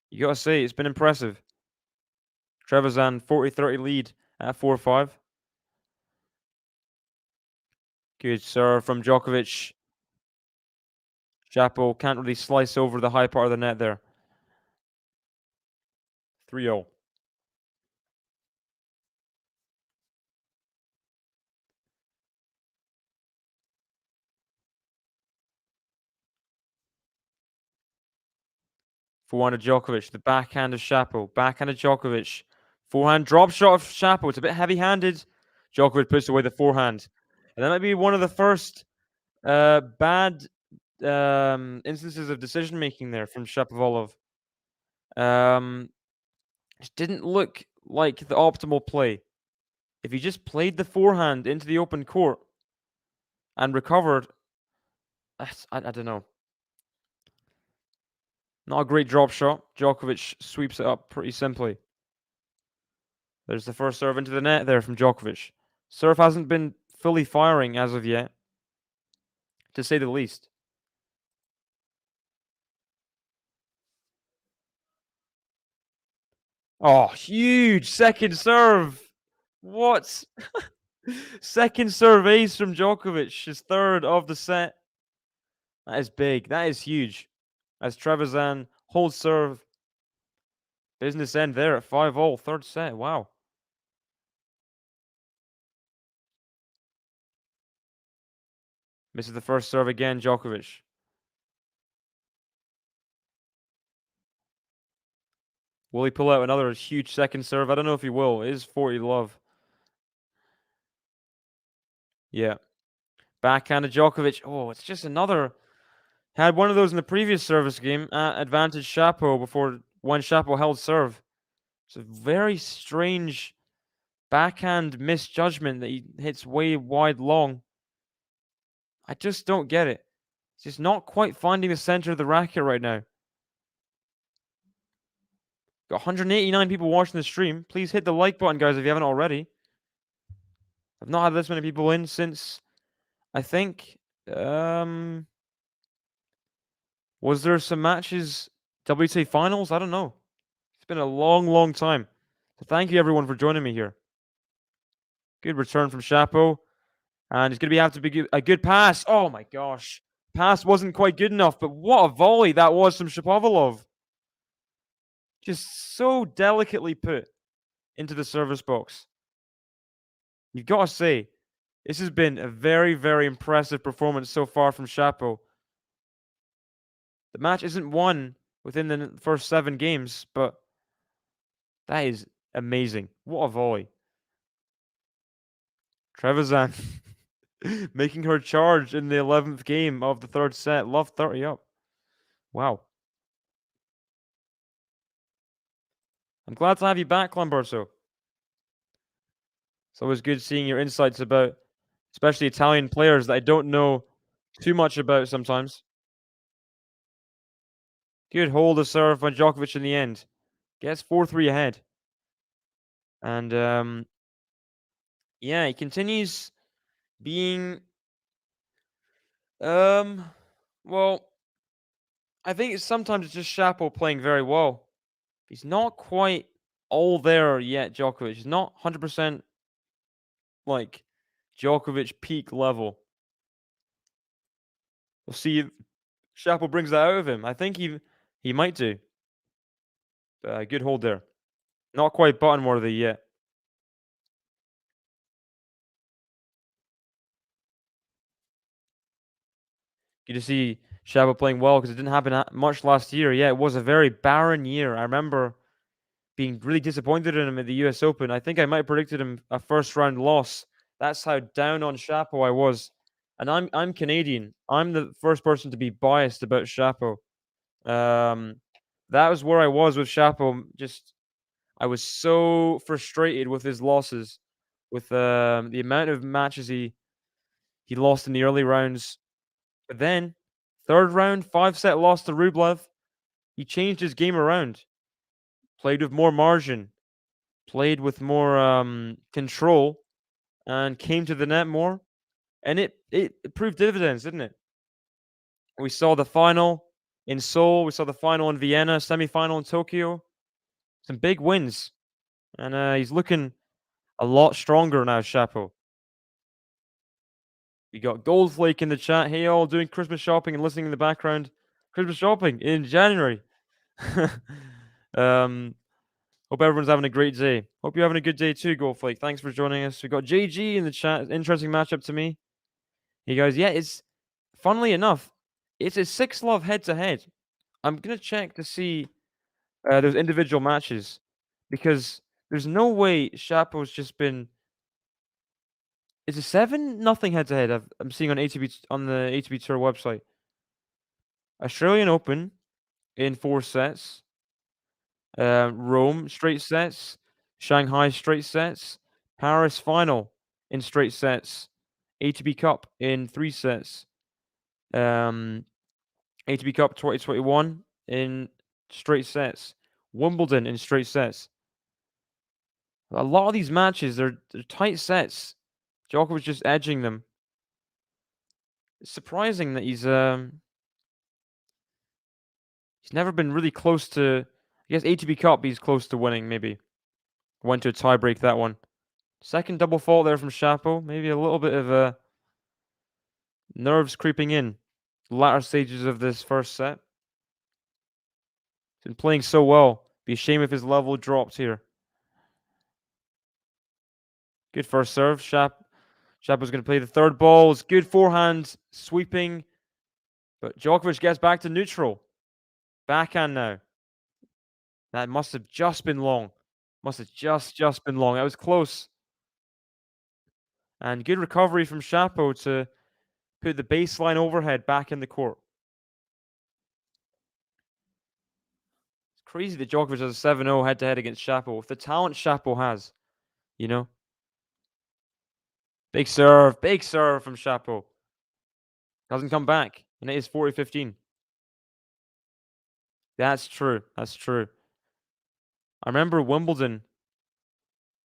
[SPEAKER 6] You gotta say, it's been impressive. Trevisan 40-30 lead at 4-5. Good serve from Djokovic. Shapo can't really slice over the high part of the net there. 3-0. Forehand of Djokovic. The backhand of Shapo. Backhand of Djokovic. Forehand drop shot of Shapo. It's a bit heavy-handed. Djokovic puts away the forehand. And that might be one of the first bad instances of decision-making there from Shapovalov. It didn't look like the optimal play. If he just played the forehand into the open court and recovered, I don't know. Not a great drop shot. Djokovic sweeps it up pretty simply. There's the first serve into the net there from Djokovic. Serve hasn't been fully firing as of yet, to say the least. Oh, huge second serve. What? Second serve ace from Djokovic, his third of the set. That is big. That is huge. As Trevisan holds serve. Business end there at 5-all, third set. Wow. Misses the first serve again, Djokovic. Will he pull out another huge second serve? I don't know if he will. It is 40 love. Yeah. Backhanded Djokovic. Oh, it's just another. Had one of those in the previous service game at advantage Shapo before when Shapo held serve. It's a very strange backhand misjudgment that he hits way wide long. I just don't get it. He's just not quite finding the center of the racket right now. Got 189 people watching the stream. Please hit the like button, guys, if you haven't already. I've not had this many people in since, I think, was there some matches, WTA finals? I don't know. It's been a long, long time. So thank you, everyone, for joining me here. Good return from Shapo. And it's going to have to be a good pass. Oh, my gosh. Pass wasn't quite good enough, but what a volley that was from Shapovalov. Just so delicately put into the service box. You've got to say, this has been a very, very impressive performance so far from Shapo. The match isn't won within the first 7 games, but that is amazing. What a volley. Trevisan making her charge in the 11th game of the third set. Love 30 up. Wow. I'm glad to have you back, Lamberto. It's always good seeing your insights about, especially Italian players that I don't know too much about sometimes. Good hold of serve by Djokovic in the end. Gets 4-3 ahead. And yeah, he continues being well, I think sometimes it's just Shapo playing very well. He's not quite all there yet, Djokovic. He's not 100% like Djokovic peak level. We'll see if Shapo brings that out of him. I think he might do. Good hold there. Not quite button worthy yet. Good to see Shapo playing well because it didn't happen much last year. Yeah, it was a very barren year. I remember being really disappointed in him at the US Open. I think I might have predicted him a first round loss. That's how down on Shapo I was. And I'm Canadian. I'm the first person to be biased about Shapo. That was where I was with Shapo. Just I was so frustrated with his losses, with the amount of matches he lost in the early rounds. But then, third round, 5-set loss to Rublev. He changed his game around. Played with more margin. Played with more control. And came to the net more. And it proved dividends, didn't it? We saw the final in Seoul. We saw the final in Vienna. Semi-final in Tokyo. Some big wins. And he's looking a lot stronger now, Shapo. We got Goldflake in the chat. Hey, all doing Christmas shopping and listening in the background. Christmas shopping in January. Hope everyone's having a great day. Hope you're having a good day too, Goldflake. Thanks for joining us. We got JG in the chat. Interesting matchup to me. He goes, yeah, it's funnily enough, it's a 6-love head-to-head. I'm gonna check to see those individual matches because there's no way Shapo's just been. It's a 7-0 head-to-head. I'm seeing on ATP on the ATP Tour website. Australian Open in 4 sets. Rome straight sets. Shanghai straight sets. Paris final in straight sets. ATP Cup in 3 sets. ATP Cup 2021 in straight sets. Wimbledon in straight sets. A lot of these matches, they're tight sets. Djokovic just edging them. It's surprising that he's never been really close to. I guess ATP Cup he's close to winning. Maybe went to a tiebreak that one. Second double fault there from Shapo. Maybe a little bit of nerves creeping in. Latter stages of this first set. He's been playing so well. Be a shame if his level dropped here. Good first serve. Shapo's going to play the third ball. It's good forehand sweeping. But Djokovic gets back to neutral. Backhand now. That must have just been long. Must have just been long. That was close. And good recovery from Shapo to put the baseline overhead back in the court. It's crazy that Djokovic has a 7-0 head-to-head against Shapo. With the talent Shapo has, you know. Big serve from Shapo. Doesn't come back. And it is 40-15. That's true. That's true. I remember Wimbledon.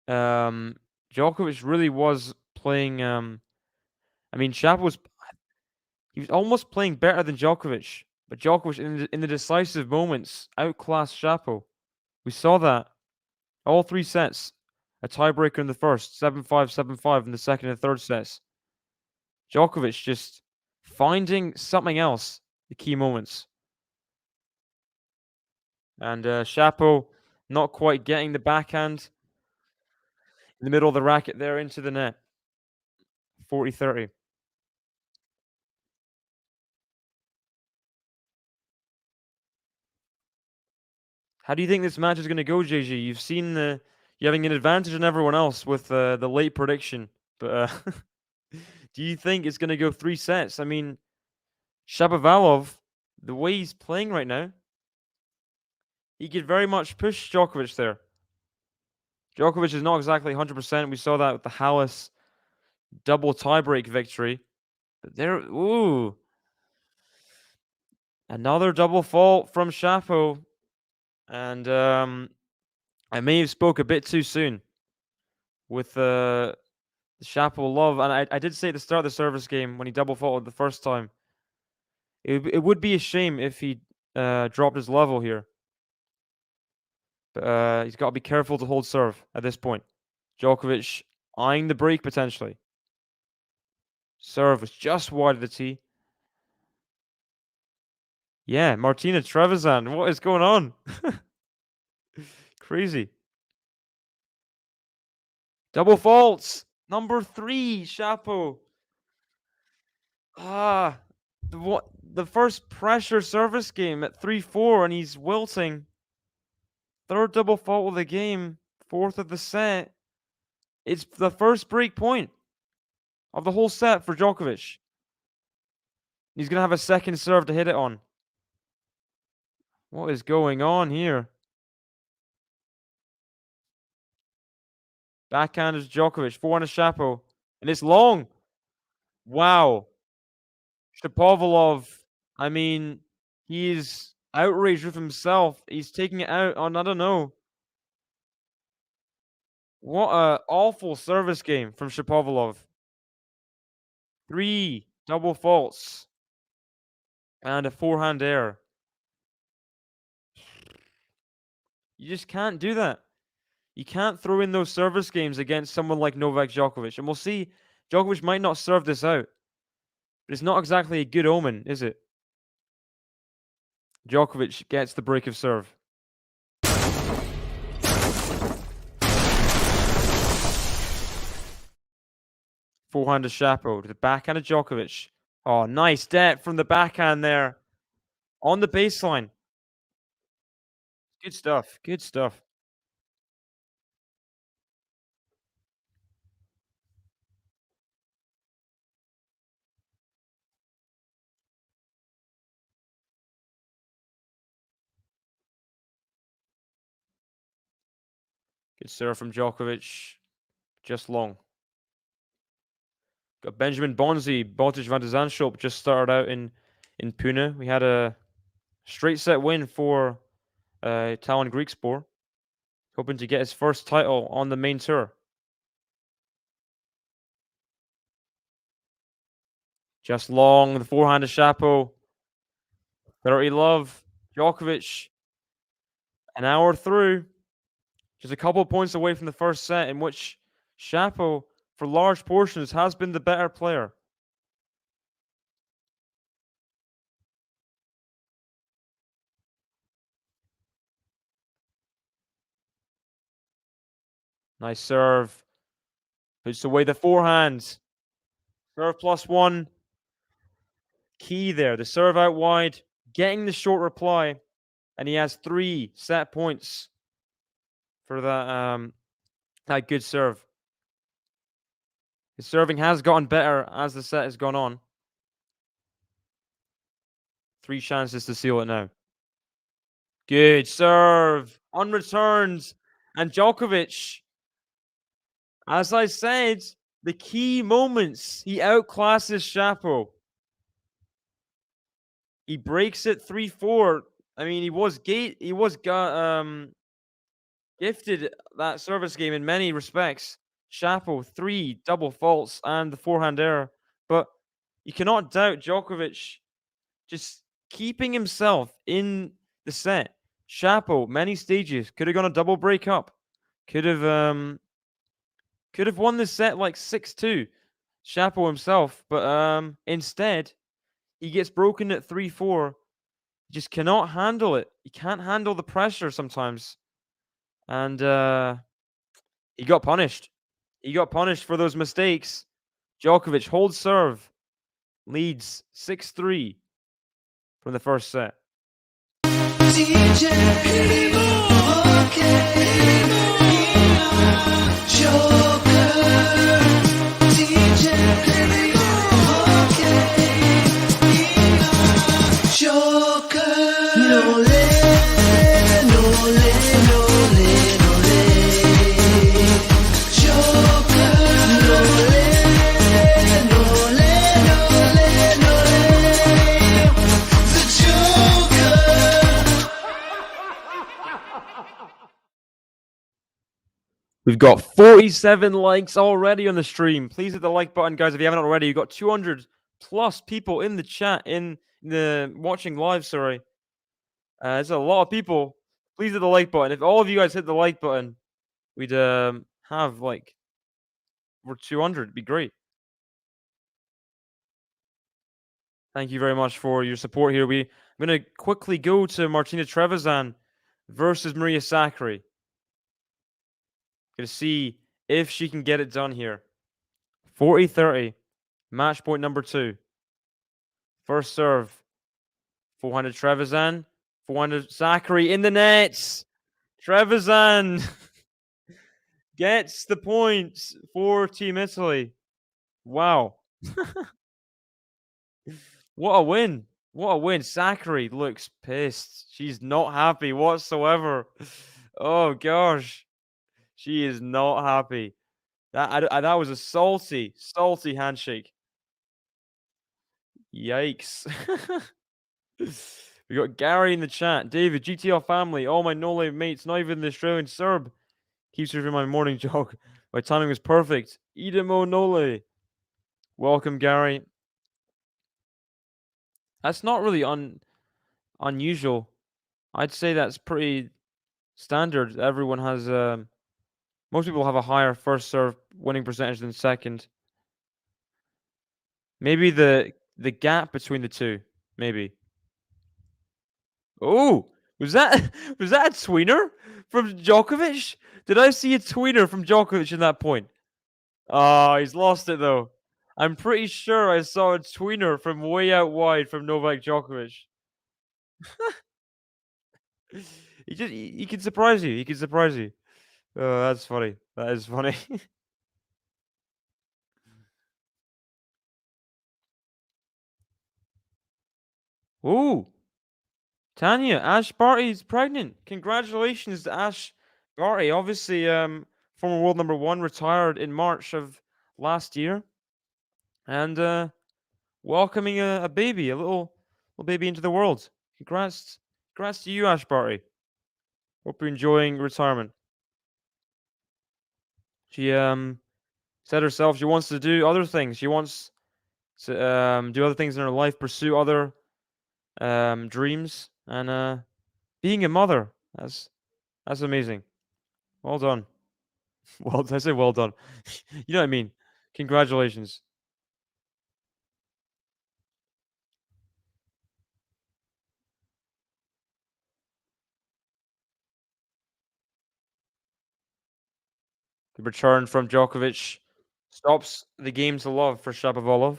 [SPEAKER 6] Djokovic really was playing. I mean, Shapo was. He was almost playing better than Djokovic, but Djokovic in the decisive moments outclassed Shapo. We saw that all 3 sets. A tiebreaker in the first, 7-5, 7-5 in the second and third sets. Djokovic just finding something else. The key moments. And Shapo not quite getting the backhand in the middle of the racket there into the net. 40-30. How do you think this match is going to go, JG? You've seen you're having an advantage on everyone else with the late prediction, but do you think it's going to go 3 sets? I mean, Shapovalov, the way he's playing right now, he could very much push Djokovic there. Djokovic is not exactly 100%. We saw that with the Hallis double tiebreak victory. But there, ooh. Another double fault from Shapo. And I may have spoke a bit too soon with the Shapovalov. And I did say at the start of the service game when he double faulted the first time, it would be a shame if he dropped his level here. But he's got to be careful to hold serve at this point. Djokovic eyeing the break potentially. Serve was just wide of the tee. Yeah, Martina Trevisan. What is going on? Crazy. Double faults. Number 3, Shapo. The first pressure service game at 3-4, and he's wilting. Third double fault of the game. Fourth of the set. It's the first break point of the whole set for Djokovic. He's going to have a second serve to hit it on. What is going on here? Backhand is Djokovic. Forehand is Shapo. And it's long. Wow. Shapovalov. I mean, he's outraged with himself. He's taking it out on, I don't know. What a awful service game from Shapovalov. 3 double faults. And a forehand error. You just can't do that. You can't throw in those service games against someone like Novak Djokovic. And we'll see, Djokovic might not serve this out. But it's not exactly a good omen, is it? Djokovic gets the break of serve. Forehand to Shapo, to the backhand of Djokovic. Oh, nice depth from the backhand there. On the baseline. Good stuff. Good stuff. Good serve from Djokovic. Just long. Got Benjamin Bonzi, Botic van de Zandschulp just started out in Pune. We had a straight set win for Talon Griekspoor. Hoping to get his first title on the main tour. Just long, the forehand of Shapo. 30 love. Djokovic. An hour through. Just a couple of points away from the first set, in which Shapo, for large portions, has been the better player. Nice serve. Puts away the forehand. Serve +1. Key there. The serve out wide, getting the short reply, and he has 3 set points for that good serve. His serving has gotten better as the set has gone on. 3 chances to seal it now. Good serve. Unreturned. And Djokovic, as I said, the key moments, he outclasses Shapo. He breaks it 3-4. I mean, he was gifted that service game in many respects. Shapo, 3 double faults and the forehand error. But you cannot doubt Djokovic just keeping himself in the set. Shapo, many stages, could have gone a double break up. Could have won this set like 6-2. Shapo himself, but instead he gets broken at 3-4. He just cannot handle it. He can't handle the pressure sometimes. And he got punished. He got punished for those mistakes. Djokovic holds serve, leads 6-3 from the first set. We've got 47 likes already on the stream. Please hit the like button, guys, if you haven't already. You've got 200 plus people in the chat, in the watching live, sorry. It's a lot of people. Please hit the like button. If all of you guys hit the like button, we'd have like over 200. It'd be great. Thank you very much for your support here. I'm going to quickly go to Martina Trevisan versus Maria Sakkari. Going to see if she can get it done here. 40-30. Match point number 2. First serve. 400 Trevisan. 400 Sakkari in the nets. Trevisan gets the points for Team Italy. Wow. What a win. What a win. Sakkari looks pissed. She's not happy whatsoever. Oh, gosh. She is not happy. That was a salty handshake. Yikes. We got Gary in the chat. David, GTL family, all my Nole mates, not even the Australian Serb, keeps me for my morning jog. My timing was perfect. Idemo Nole. Welcome, Gary. That's not really unusual. I'd say that's pretty standard. Everyone has most people have a higher first serve winning percentage than second. Maybe the gap between the two. Maybe. Oh, was that a tweener from Djokovic? Did I see a tweener from Djokovic in that point? Oh, he's lost it though. I'm pretty sure I saw a tweener from way out wide from Novak Djokovic. He can surprise you. He can surprise you. Oh, that's funny. That is funny. Ooh. Tanya, Ash Barty's pregnant. Congratulations to Ash Barty. Obviously, former world number 1, retired in March of last year. And welcoming a baby, a little baby into the world. Congrats to you, Ash Barty. Hope you're enjoying retirement. She said herself she wants to do other things. She wants to do other things in her life, pursue other dreams, and being a mother. That's amazing. Well done. Well, I say well done. You know what I mean. Congratulations. The return from Djokovic. Stops the game to love for Shapovalov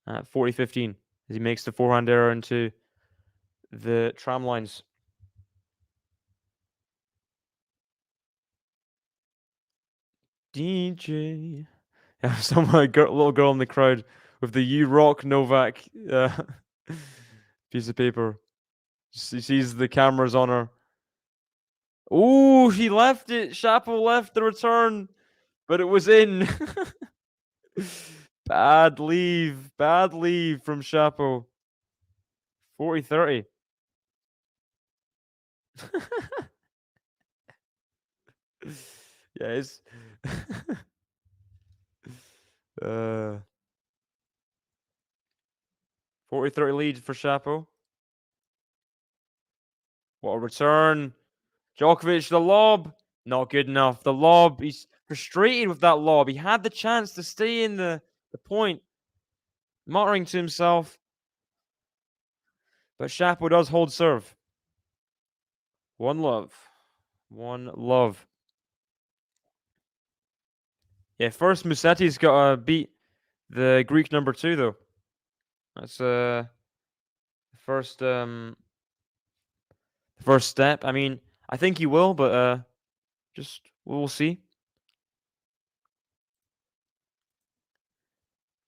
[SPEAKER 6] at 40-15 as he makes the forehand error into the tram lines. DJ. Little girl in the crowd with the "You Rock Novak" piece of paper. She sees the cameras on her. Oh, she left it. Shapo left the return, but it was in. Bad leave from Shapo. 40-30. Yeah, it's 40-30 lead for Shapo. What a return. Djokovic, the lob. Not good enough. The lob. He's frustrated with that lob. He had the chance to stay in the point. Muttering to himself. But Shapo does hold serve. One love. Yeah, first Musetti's got to beat the Greek number 2, though. That's the first step. I mean, I think he will, but just we'll see.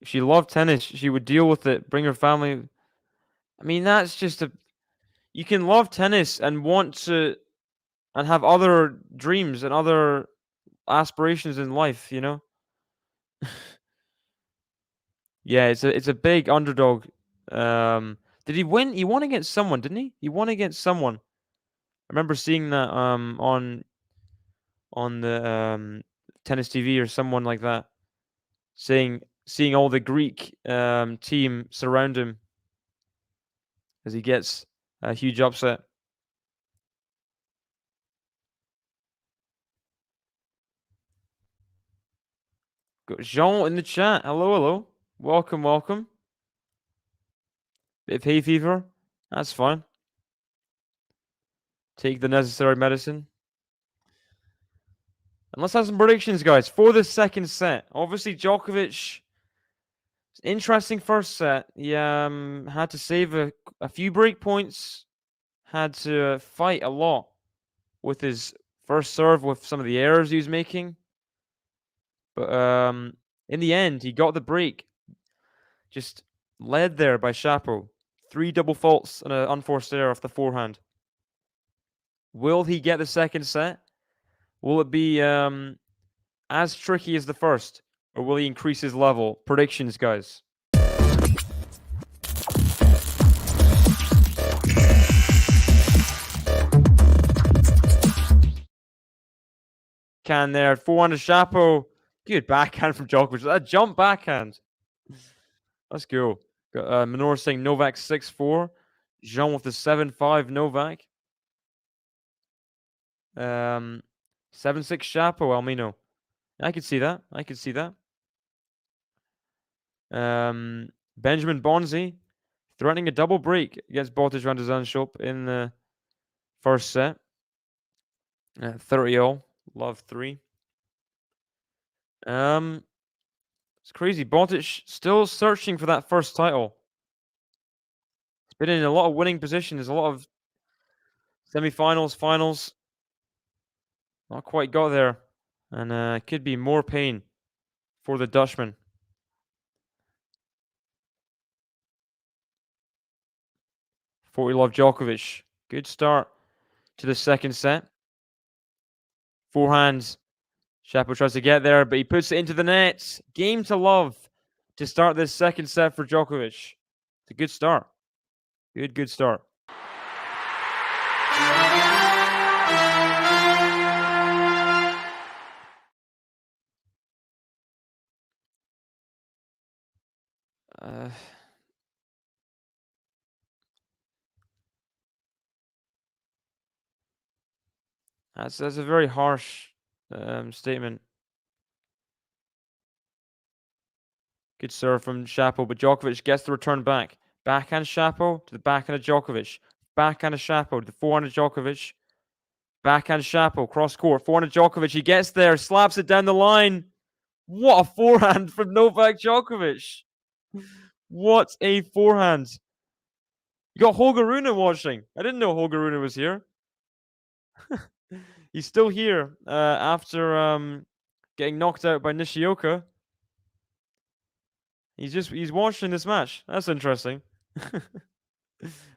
[SPEAKER 6] If she loved tennis, she would deal with it, bring her family. I mean, that's just you can love tennis and want to and have other dreams and other aspirations in life, you know? Yeah, it's a big underdog. Did he win? He won against someone, didn't he? He won against someone. I remember seeing that on the tennis TV or someone like that, seeing all the Greek team surround him as he gets a huge upset. Got Jean in the chat. Hello. Welcome. Bit of hay fever. That's fine. Take the necessary medicine. And let's have some predictions, guys, for the second set. Obviously, Djokovic, interesting first set. He had to save a few break points. Had to fight a lot with his first serve with some of the errors he was making. But in the end, he got the break. Just led there by Shapo. 3 double faults and an unforced error off the forehand. Will he get the second set? Will it be as tricky as the first? Or will he increase his level? Predictions, guys. Can there. 400 Shapo. Good backhand from Djokovic. That jump backhand. Let's go. Got Minor saying Novak 6-4. Jean with the 7-5 Novak. 7-6 Shapo, Almino. I could see that. Benjamin Bonzi threatening a double break against Botic van der Zandschulp in the first set. 30-all. Love 3. It's crazy. Botic still searching for that first title. He's been in a lot of winning positions, a lot of semi-finals, finals. Not quite got there. And could be more pain for the Dutchman. 40 love Djokovic. Good start to the second set. Forehands. Shapo tries to get there, but he puts it into the net. Game to love to start this second set for Djokovic. It's a good start. Good start. That's a very harsh statement. Good serve from Shapo, but Djokovic gets the return back. Backhand Shapo to the backhand of Djokovic. Backhand of Shapo to the forehand of Djokovic. Backhand Shapo, cross court, forehand of Djokovic. He gets there, slaps it down the line. What a forehand from Novak Djokovic. What a forehand. You got Holger Rune watching. I didn't know Holger Rune was here. He's still here after getting knocked out by Nishioka. He's watching this match. That's interesting.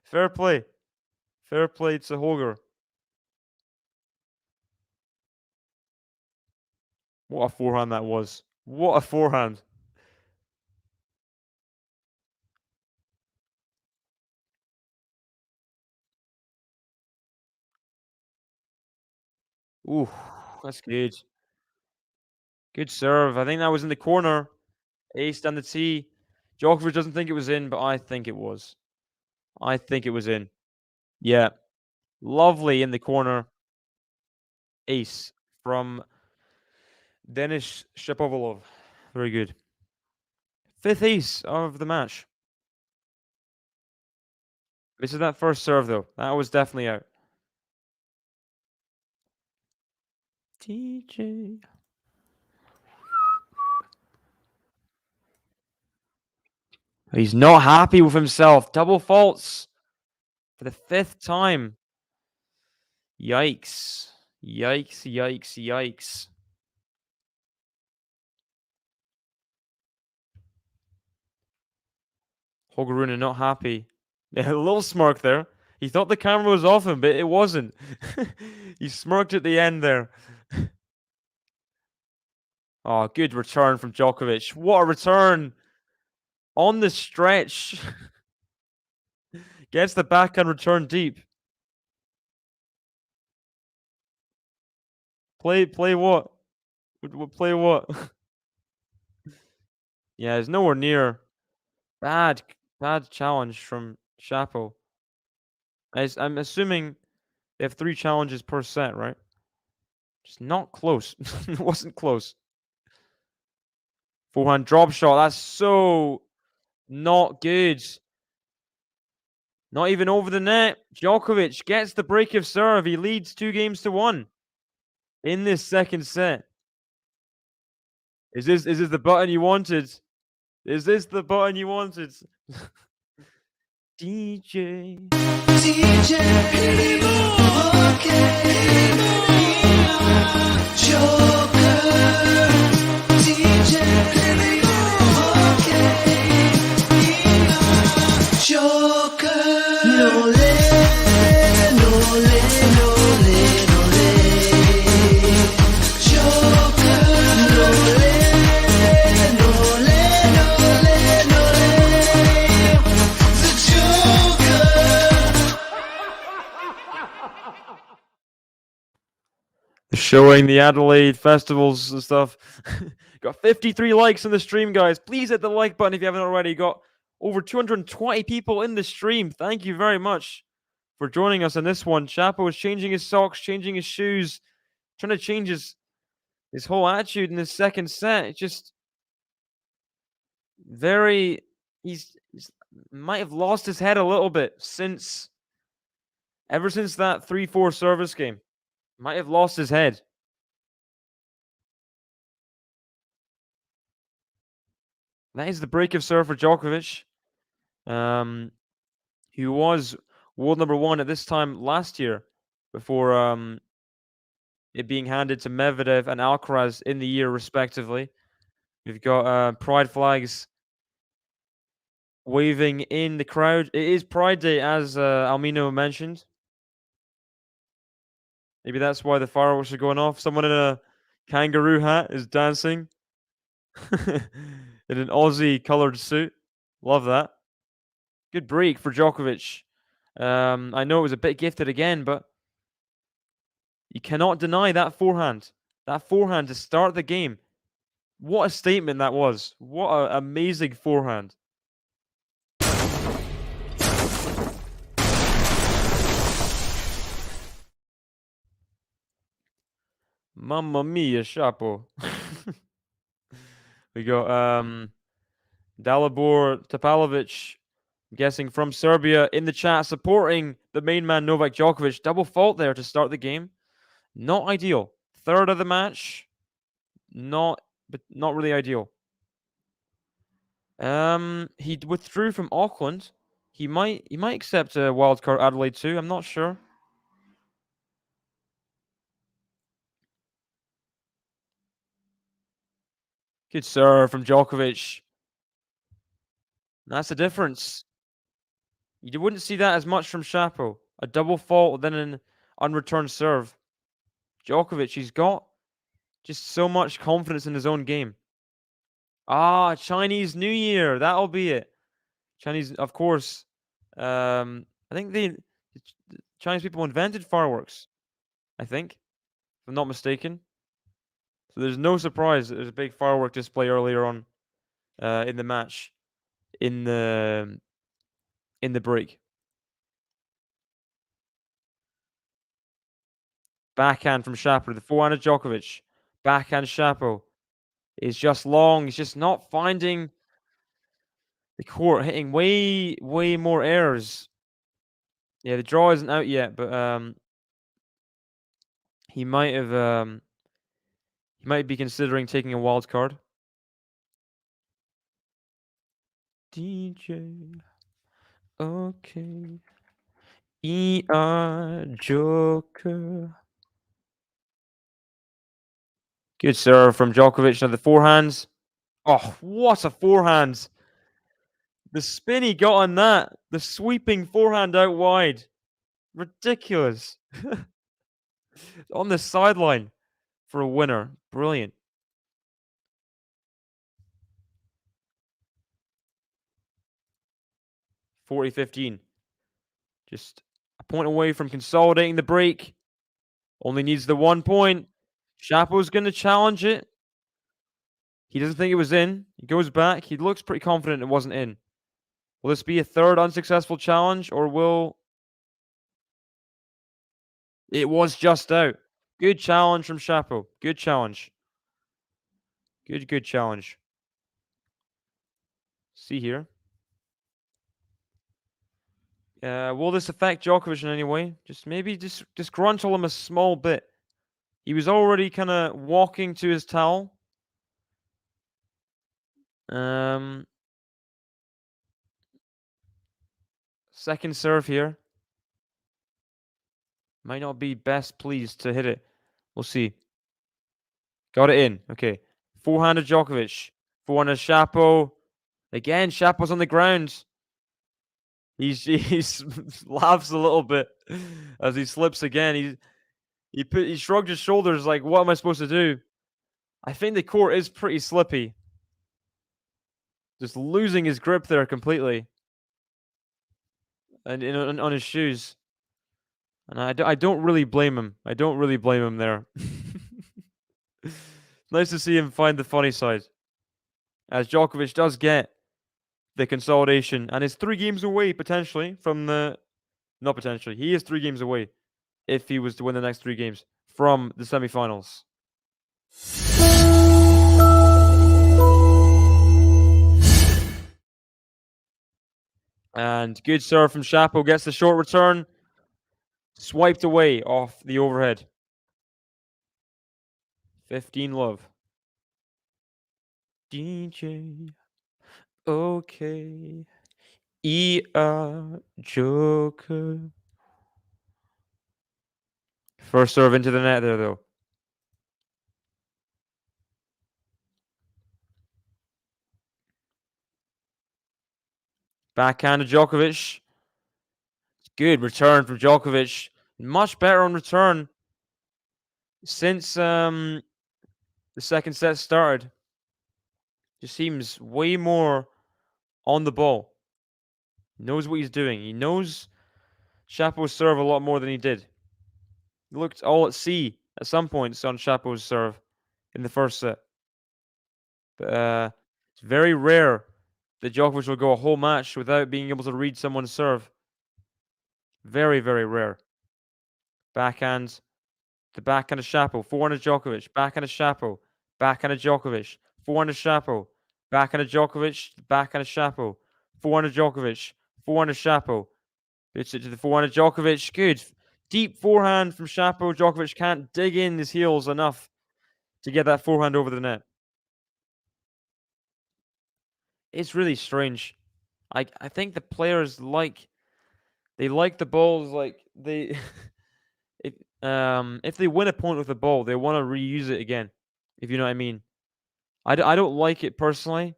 [SPEAKER 6] Fair play. Fair play to Holger. What a forehand that was. What a forehand. Ooh, that's good. Good serve. I think that was in the corner. Ace down the tee. Djokovic doesn't think it was in, but I think it was. I think it was in. Yeah. Lovely in the corner. Ace from Denis Shapovalov. Very good. 5th ace of the match. This is that first serve, though. That was definitely out. DJ. He's not happy with himself. Double faults for the 5th time. Yikes. Yikes, yikes, yikes. Holger Rune not happy. Yeah, a little smirk there. He thought the camera was off him, but it wasn't. He smirked at the end there. Oh, good return from Djokovic. What a return. On the stretch. Gets the backhand return deep. Play what? Play what? Yeah, it's nowhere near. Bad challenge from Chapo. I'm assuming they have 3 challenges per set, right? Just not close. It wasn't close. Forehand drop shot. That's so not good. Not even over the net. Djokovic gets the break of serve. He leads 2-1 in this second set. Is this the button you wanted? Is this the button you wanted? DJ. Showing the Adelaide festivals and stuff. Got 53 likes on the stream, guys. Please hit the like button if you haven't already. Got over 220 people in the stream. Thank you very much for joining us on this one. Chapo is changing his socks, changing his shoes, trying to change his whole attitude in the second set. It's just very... He's might have lost his head a little bit ever since that 3-4 service game. Might have lost his head. That is the break of serve for Djokovic, who was world number 1 at this time last year before it being handed to Medvedev and Alcaraz in the year, respectively. We've got pride flags waving in the crowd. It is Pride Day, as Almino mentioned. Maybe that's why the fireworks are going off. Someone in a kangaroo hat is dancing in an Aussie colored suit. Love that. Good break for Djokovic. I know it was a bit gifted again, but you cannot deny that forehand. That forehand to start the game. What a statement that was. What an amazing forehand. Mamma mia, Chapo. We got Dalibor Topalovic, I'm guessing from Serbia, in the chat supporting the main man Novak Djokovic. Double fault there to start the game. Not ideal. Third of the match. Not but not really ideal. He withdrew from Auckland. He might accept a wild card Adelaide too. I'm not sure. Good serve from Djokovic. That's the difference. You wouldn't see that as much from Shapo. A double fault, then an unreturned serve. Djokovic, he's got just so much confidence in his own game. Ah, Chinese New Year. That'll be it. Chinese, of course. I think the Chinese people invented fireworks. I think, if I'm not mistaken. So there's no surprise that there's a big firework display earlier on in the match, in the break. Backhand from Shapo. The forehand of Djokovic. Backhand Shapo is just long. He's just not finding the court, hitting way more errors. Yeah, the draw isn't out yet, but he might be considering taking a wild card. DJ. Okay. Joker. Good serve from Djokovic. Now the forehands. Oh, what a forehand. The spin he got on that. The sweeping forehand out wide. Ridiculous. On the sideline for a winner. Brilliant. (40-15). Just a point away from consolidating the break. Only needs the 1 point. Shapo's going to challenge it. He doesn't think it was in. He goes back. He looks pretty confident it wasn't in. Will this be a third unsuccessful challenge, or will... It was just out. Good challenge from Shapo. Good challenge. Good challenge. See here. Will this affect Djokovic in any way? Just maybe disgruntle him a small bit. He was already kind of walking to his towel. Second serve here. Might not be best pleased to hit it. We'll see. Got it in. Okay. Forehand of Djokovic. Forehand of Shapo. Again, Shapo's on the ground. He's laughs a little bit as he slips again. He shrugged his shoulders like, what am I supposed to do? I think the court is pretty slippy. Just losing his grip there completely. And on his shoes. And I don't really blame him. I don't really blame him there. Nice to see him find the funny side. As Djokovic does get the consolidation and is 3 games away potentially from the... Not potentially. He is 3 games away if he was to win the next 3 games from the semifinals. And good serve from Shapo. Gets the short return. Swiped away off the overhead. 15 love. DJ. Okay. Joker. First serve into the net there, though. Backhand of Djokovic. Good return from Djokovic. Much better on return since the second set started. Just seems way more on the ball. Knows what he's doing. He knows Shapo's serve a lot more than he did. He looked all at sea at some points on Shapo's serve in the first set. But it's very rare that Djokovic will go a whole match without being able to read someone's serve. Very rare. Backhand. The backhand of Shapo. Forehand of Djokovic. Backhand of Shapo. Backhand of Djokovic. Forehand of Shapo. Backhand of Djokovic. Backhand of Shapo. Forehand of Djokovic. Forehand of Shapo. Puts it to the forehand of Djokovic. Good. Deep forehand from Shapo. Djokovic can't dig in his heels enough to get that forehand over the net. it's really strange. I think the players like the balls like they if they win a point with the ball, they want to reuse it again. If you know what I mean. I don't like it personally.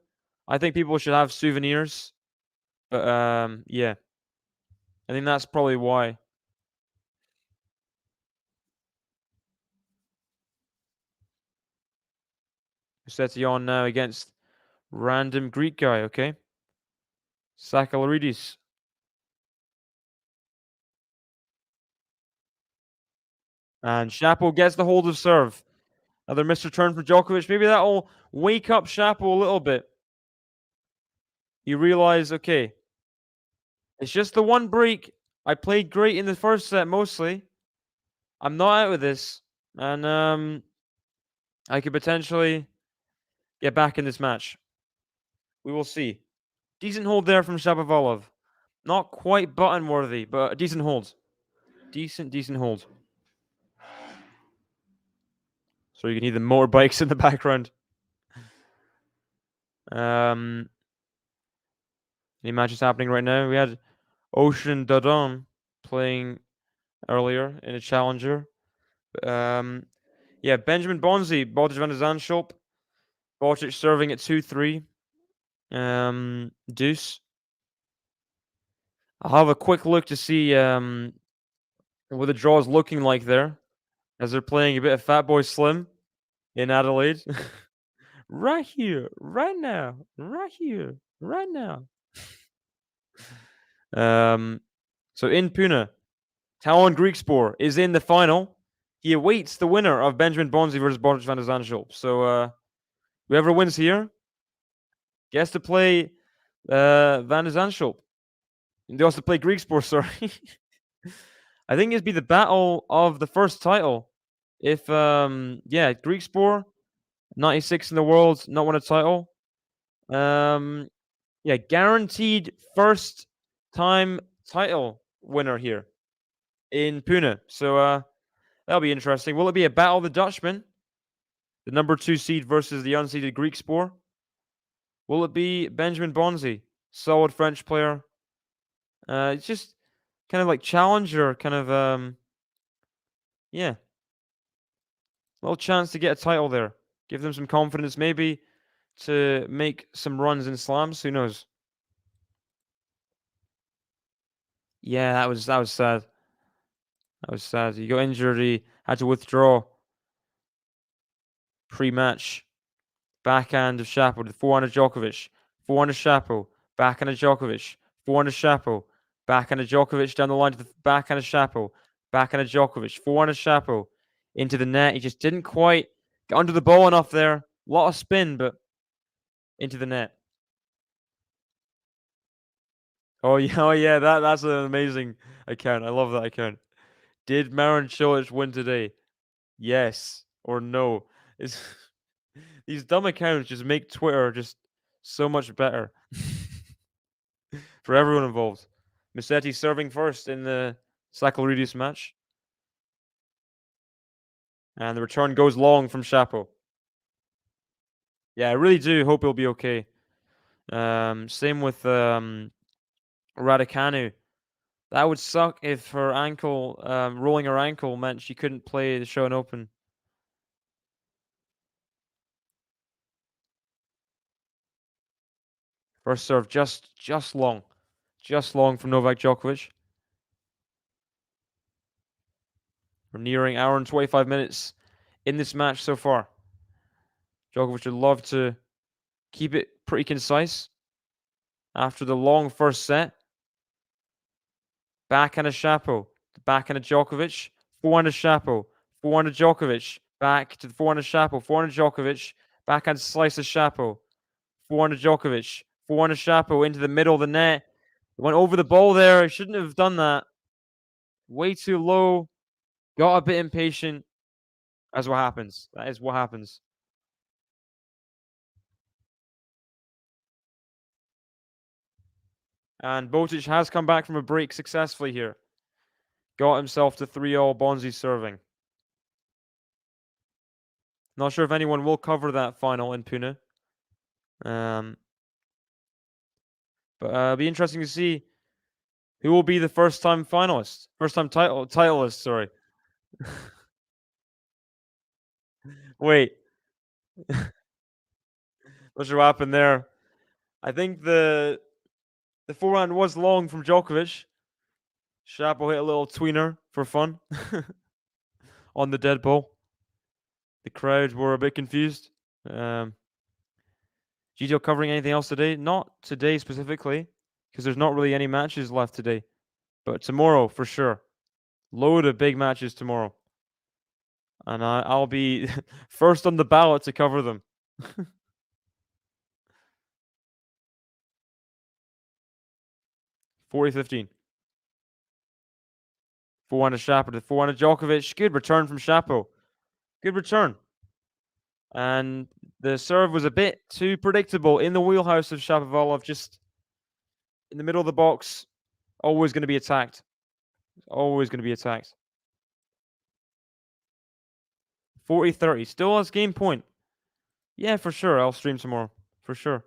[SPEAKER 6] I think people should have souvenirs, but yeah, I think that's probably why. Seti on now against random Greek guy. Okay, Sakalaridis. And Shapo gets the hold of serve. Another missed return from Djokovic. Maybe that'll wake up Shapo a little bit. You realize, okay, it's just the one break. I played great in the first set mostly. I'm not out of this. And I could potentially get back in this match. We will see. Decent hold there from Shapovalov. Not quite button worthy, but a decent hold. Decent hold. So you can hear the motorbikes in the background. Any matches happening right now? We had Ocean Dodon playing earlier in a challenger. Yeah, Benjamin Bonzi, Botic van de Zandschulp. Botic serving at 2-3. Deuce. I'll have a quick look to see what the draw is looking like there, as they're playing a bit of Fat Boy Slim in Adelaide. Right here, right now, right here, right now. So in Pune, Talon Greekspor is in the final. He awaits the winner of Benjamin Bonzi versus Boris van der Zandschulp. So whoever wins here gets to play Van der Zandschulp. And they also play Greekspor, sorry. I think it'd be the battle of the first title. If Greekspor, 96 in the world, not won a title. Yeah, guaranteed first time title winner here in Pune. So that'll be interesting. Will it be a battle of the Dutchmen? The number 2 seed versus the unseeded Greekspor? Will it be Benjamin Bonzi, solid French player? It's just kind of like challenger, kind of yeah. Little chance to get a title there. Give them some confidence, maybe to make some runs in slams. Who knows? Yeah, that was sad. That was sad. He got injured. He had to withdraw pre-match. Backhand of Shapo to forehand of Djokovic. Forehand of Shapo. Backhand of Djokovic. Forehand of Shapo. Backhand of Djokovic down the line to the backhand of Shapo. Backhand of Djokovic. Forehand of Shapo into the net. He just didn't quite get under the ball enough there. A lot of spin, but into the net. Oh yeah, that's an amazing account. I love that account. Did Marin Cilic win today? Yes or no? It's these dumb accounts just make Twitter just so much better for everyone involved. Musetti serving first in the Sakalaridis match. And the return goes long from Shapo. Yeah, I really do hope he'll be okay. Same with Raducanu. That would suck if her ankle, rolling her ankle, meant she couldn't play the Australian Open. First serve just long from Novak Djokovic. We're nearing hour and 25 minutes in this match so far. Djokovic would love to keep it pretty concise after the long first set. Backhand of Shapo, backhand of Djokovic, forehand of Shapo, forehand of Djokovic, back to the forehand of Shapo, forehand of Djokovic, backhand slice of Shapo, forehand of Djokovic, forehand of Shapo into the middle of the net. Went over the ball there. Shouldn't have done that. Way too low. Got a bit impatient. That's what happens. That is what happens. And Botic has come back from a break successfully here. Got himself to 3-all. Bonzi serving. Not sure if anyone will cover that final in Pune. But it'll be interesting to see who will be the first-time finalist, first-time titleist. Sorry. Wait, not sure what happened there. I think the forehand was long from Djokovic. Shapo hit a little tweener for fun on the dead ball. The crowd were a bit confused. GTO covering anything else today? Not today specifically, because there's not really any matches left today. But tomorrow, for sure. Load of big matches tomorrow. And I'll be first on the ballot to cover them. 40-15. 400 Shapo to 400 Djokovic. Good return from Shapo. Good return. And the serve was a bit too predictable in the wheelhouse of Shapovalov, just in the middle of the box. Always going to be attacked. Always going to be attacked. 40-30. Still has game point. Yeah, for sure. I'll stream tomorrow. For sure.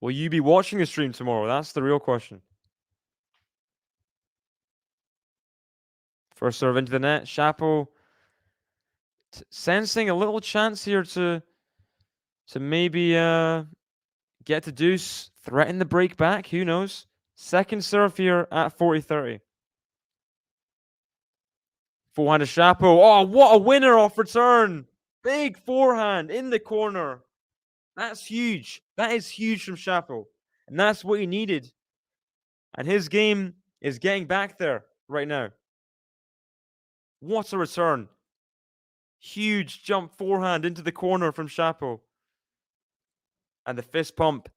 [SPEAKER 6] Will you be watching the stream tomorrow? That's the real question. First serve into the net. Shapo sensing a little chance here to maybe get to deuce, threaten the break back. Who knows? Second serve here at 40-30. Forehand to Shapo. Oh, what a winner off return. Big forehand in the corner. That's huge. That is huge from Shapo. And that's what he needed. And his game is getting back there right now. What a return. Huge jump forehand into the corner from Shapo. And the fist pump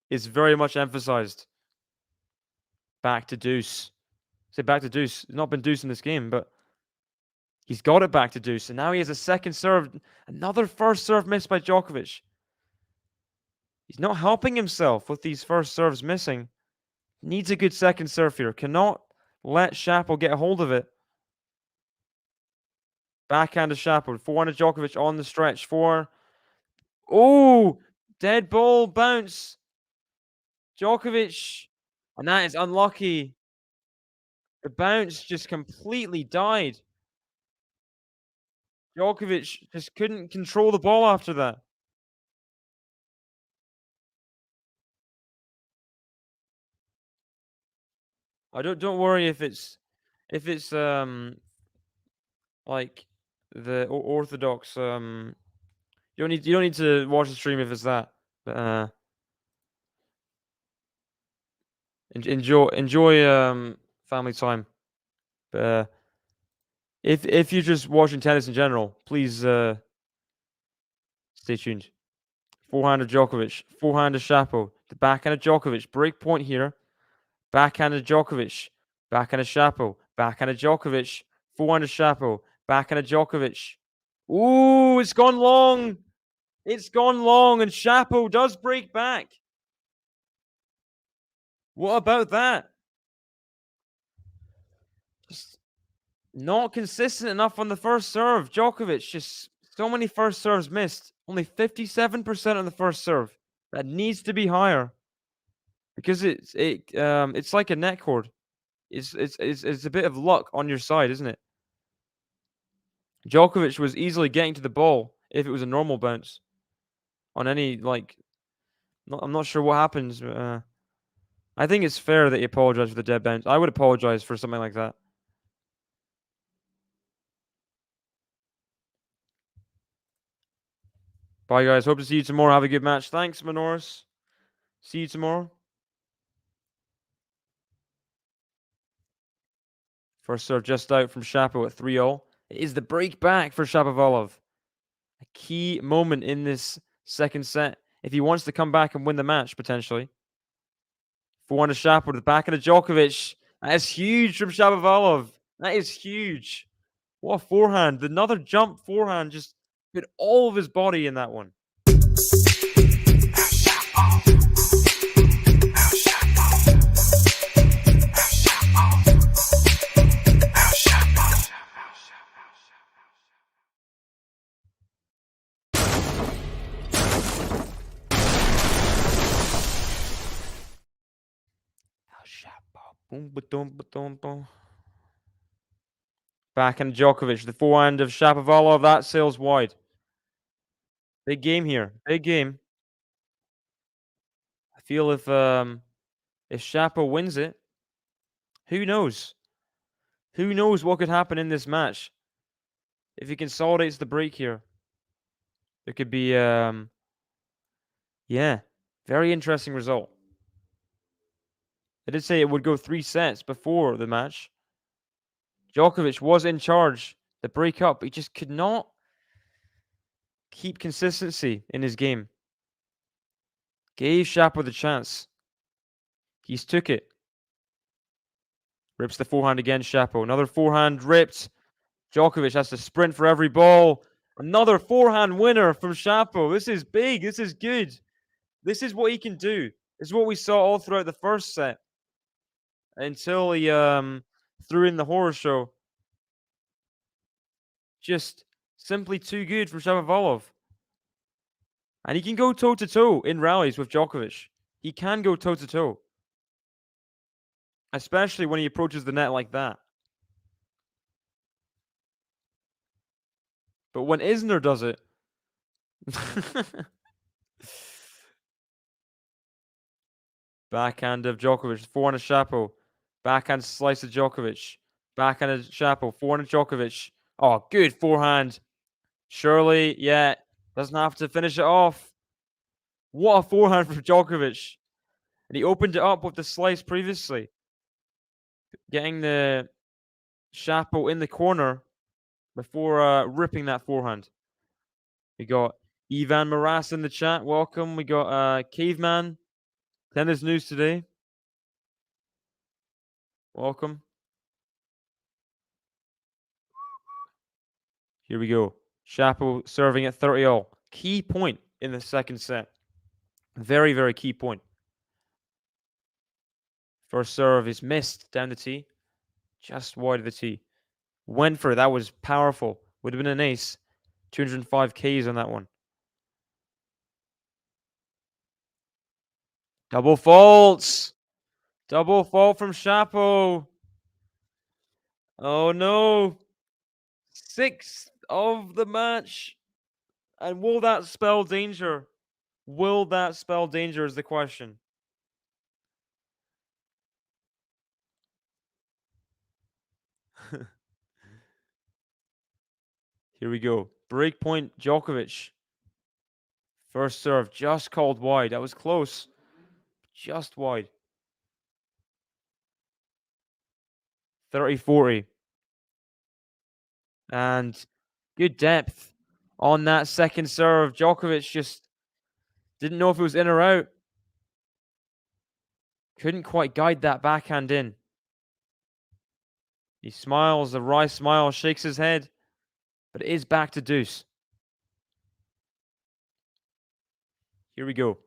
[SPEAKER 6] is very much emphasized. Back to deuce. Say back to deuce. He's not been deuce in this game, but he's got it back to deuce. And now he has a second serve. Another first serve missed by Djokovic. He's not helping himself with these first serves missing. Needs a good second serve here. Cannot let Shapo get a hold of it. Backhand to Shapo. 400 Djokovic on the stretch. Oh, dead ball bounce. Djokovic. And that is unlucky. The bounce just completely died. Djokovic just couldn't control the ball after that. Don't worry if it's like the orthodox you don't need to watch the stream if it's that. But enjoy family time. But if you're just watching tennis in general, please stay tuned. Forehand of Djokovic, forehand of Shapo, the backhand of Djokovic, break point here. Backhand of Djokovic, backhand of Shapo, backhand of Djokovic, forehand of Shapo, backhand of Djokovic. Ooh, it's gone long. It's gone long, and Shapo does break back. What about that? Just not consistent enough on the first serve. Djokovic, just so many first serves missed. Only 57% on the first serve. That needs to be higher. Because it's like a net cord. It's a bit of luck on your side, isn't it? Djokovic was easily getting to the ball if it was a normal bounce. On any I'm not sure what happens. But, I think it's fair that he apologized for the dead bounce. I would apologize for something like that. Bye, guys. Hope to see you tomorrow. Have a good match. Thanks, Manoris. See you tomorrow. First serve just out from Shapo at 3-0. It is the break back for Shapovalov. A key moment in this second set. If he wants to come back and win the match, potentially. 400 Shapo to the back of the Djokovic. That is huge from Shapovalov. That is huge. What a forehand. Another jump forehand. Just put all of his body in that one. Backhand Djokovic, the forehand of Shapovalov, that sails wide. Big game here. Big game. I feel if Shapo wins it, who knows? Who knows what could happen in this match? If he consolidates the break here, there could be yeah, very interesting result. I did say it would go 3 sets before the match. Djokovic was in charge. The break up, he just could not keep consistency in his game. Gave Shapo the chance. He's took it. Rips the forehand again, Shapo. Another forehand ripped. Djokovic has to sprint for every ball. Another forehand winner from Shapo. This is big. This is good. This is what he can do. This is what we saw all throughout the first set. Until he threw in the horror show. Just simply too good from Shapovalov. And he can go toe-to-toe in rallies with Djokovic. He can go toe-to-toe. Especially when he approaches the net like that. But when Isner does it... Backhand of Djokovic, forehand of Shapo. Backhand slice of Djokovic. Backhand of Shapo, forehand of Djokovic. Oh, good forehand. Surely, yeah, doesn't have to finish it off. What a forehand from Djokovic. And he opened it up with the slice previously. Getting the Shapo in the corner before ripping that forehand. We got Ivan Maras in the chat. Welcome. We got Caveman. Tennis news today. Welcome. Here we go. Shapo serving at 30-all. Key point in the second set. Very, very key point. First serve is missed down the tee. Just wide of the tee. Went for it. That was powerful. Would have been an ace. 205 Ks on that one. Double faults. Double fault from Shapo. Oh no. 6th of the match. And will that spell danger? Will that spell danger is the question. Here we go. Breakpoint Djokovic. First serve just called wide. That was close. Just wide. 30-40. And good depth on that second serve. Djokovic just didn't know if it was in or out. Couldn't quite guide that backhand in. He smiles, a wry smile, shakes his head. But it is back to deuce. Here we go.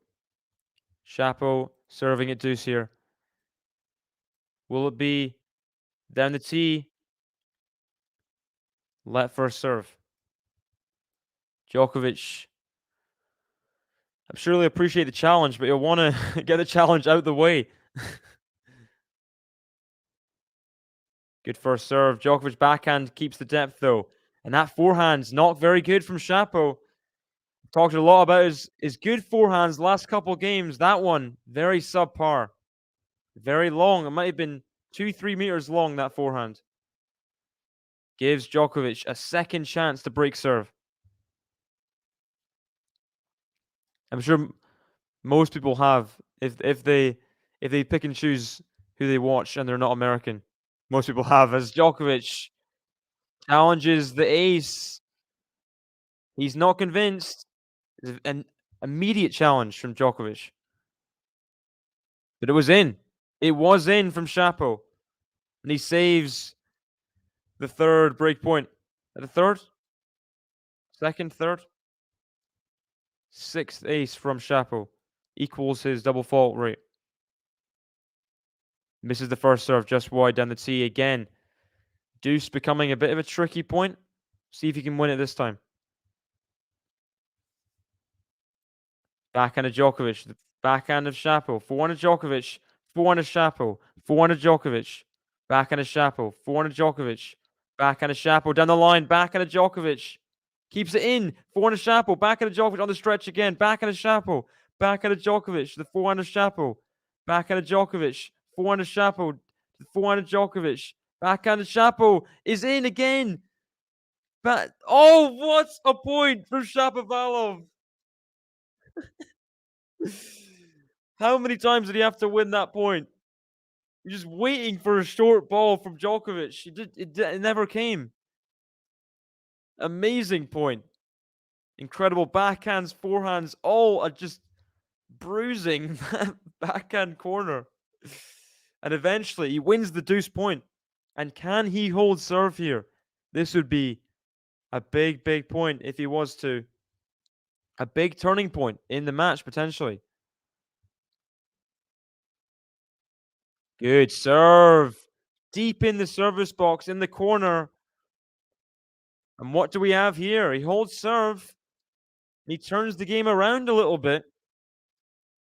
[SPEAKER 6] Shapo serving at deuce here. Will it be down the tee? Let first serve. Djokovic. I'm sure he'll appreciate the challenge, but he'll want to get the challenge out the way. Good first serve. Djokovic backhand keeps the depth though. And that forehand's not very good from Shapo. Talked a lot about his good forehands last couple games. That one, very subpar. Very long. It might have been 2-3 meters long, that forehand. Gives Djokovic a second chance to break serve. I'm sure most people have, if they pick and choose who they watch and they're not American. Most people have, as Djokovic challenges the ace. He's not convinced. An immediate challenge from Djokovic. But it was in. It was in from Shapo. And he saves the third break point. The third? Second, third? 6th ace from Shapo. Equals his double fault rate. Misses the first serve just wide down the tee again. Deuce becoming a bit of a tricky point. See if he can win it this time. Backhand of Djokovic. The backhand of Shapo. Forehand of Djokovic. Forehand of Shapo. Forehand to Djokovic. Backhand to Shapo. Forehand to Djokovic. Backhand to Shapo. Down the line. Backhand to Djokovic. Keeps it in. Forehand to Shapo. Backhand to Djokovic on the stretch again. Backhand to Shapo. Backhand to Djokovic. The forehand to Shapo. Backhand to Djokovic. Forehand to Shapo. The forehand to Djokovic. Backhand to Shapo is in again. Oh, what a point from Shapovalov. How many times did he have to win that point? You're just waiting for a short ball from Djokovic. It never came. Amazing point. Incredible backhands, forehands, all are just bruising that backhand corner. And eventually he wins the deuce point. And can he hold serve here? This would be a big, big point if he was to. A big turning point in the match, potentially. Good serve. Deep in the service box, in the corner. And what do we have here? He holds serve. He turns the game around a little bit.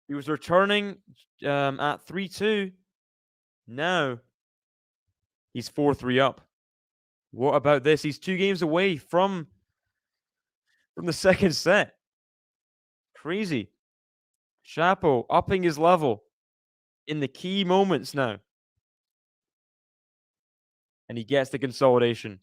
[SPEAKER 6] He was returning at 3-2. Now he's 4-3 up. What about this? He's 2 games away from the second set. Crazy. Shapo upping his level in the key moments now. And he gets the consolidation.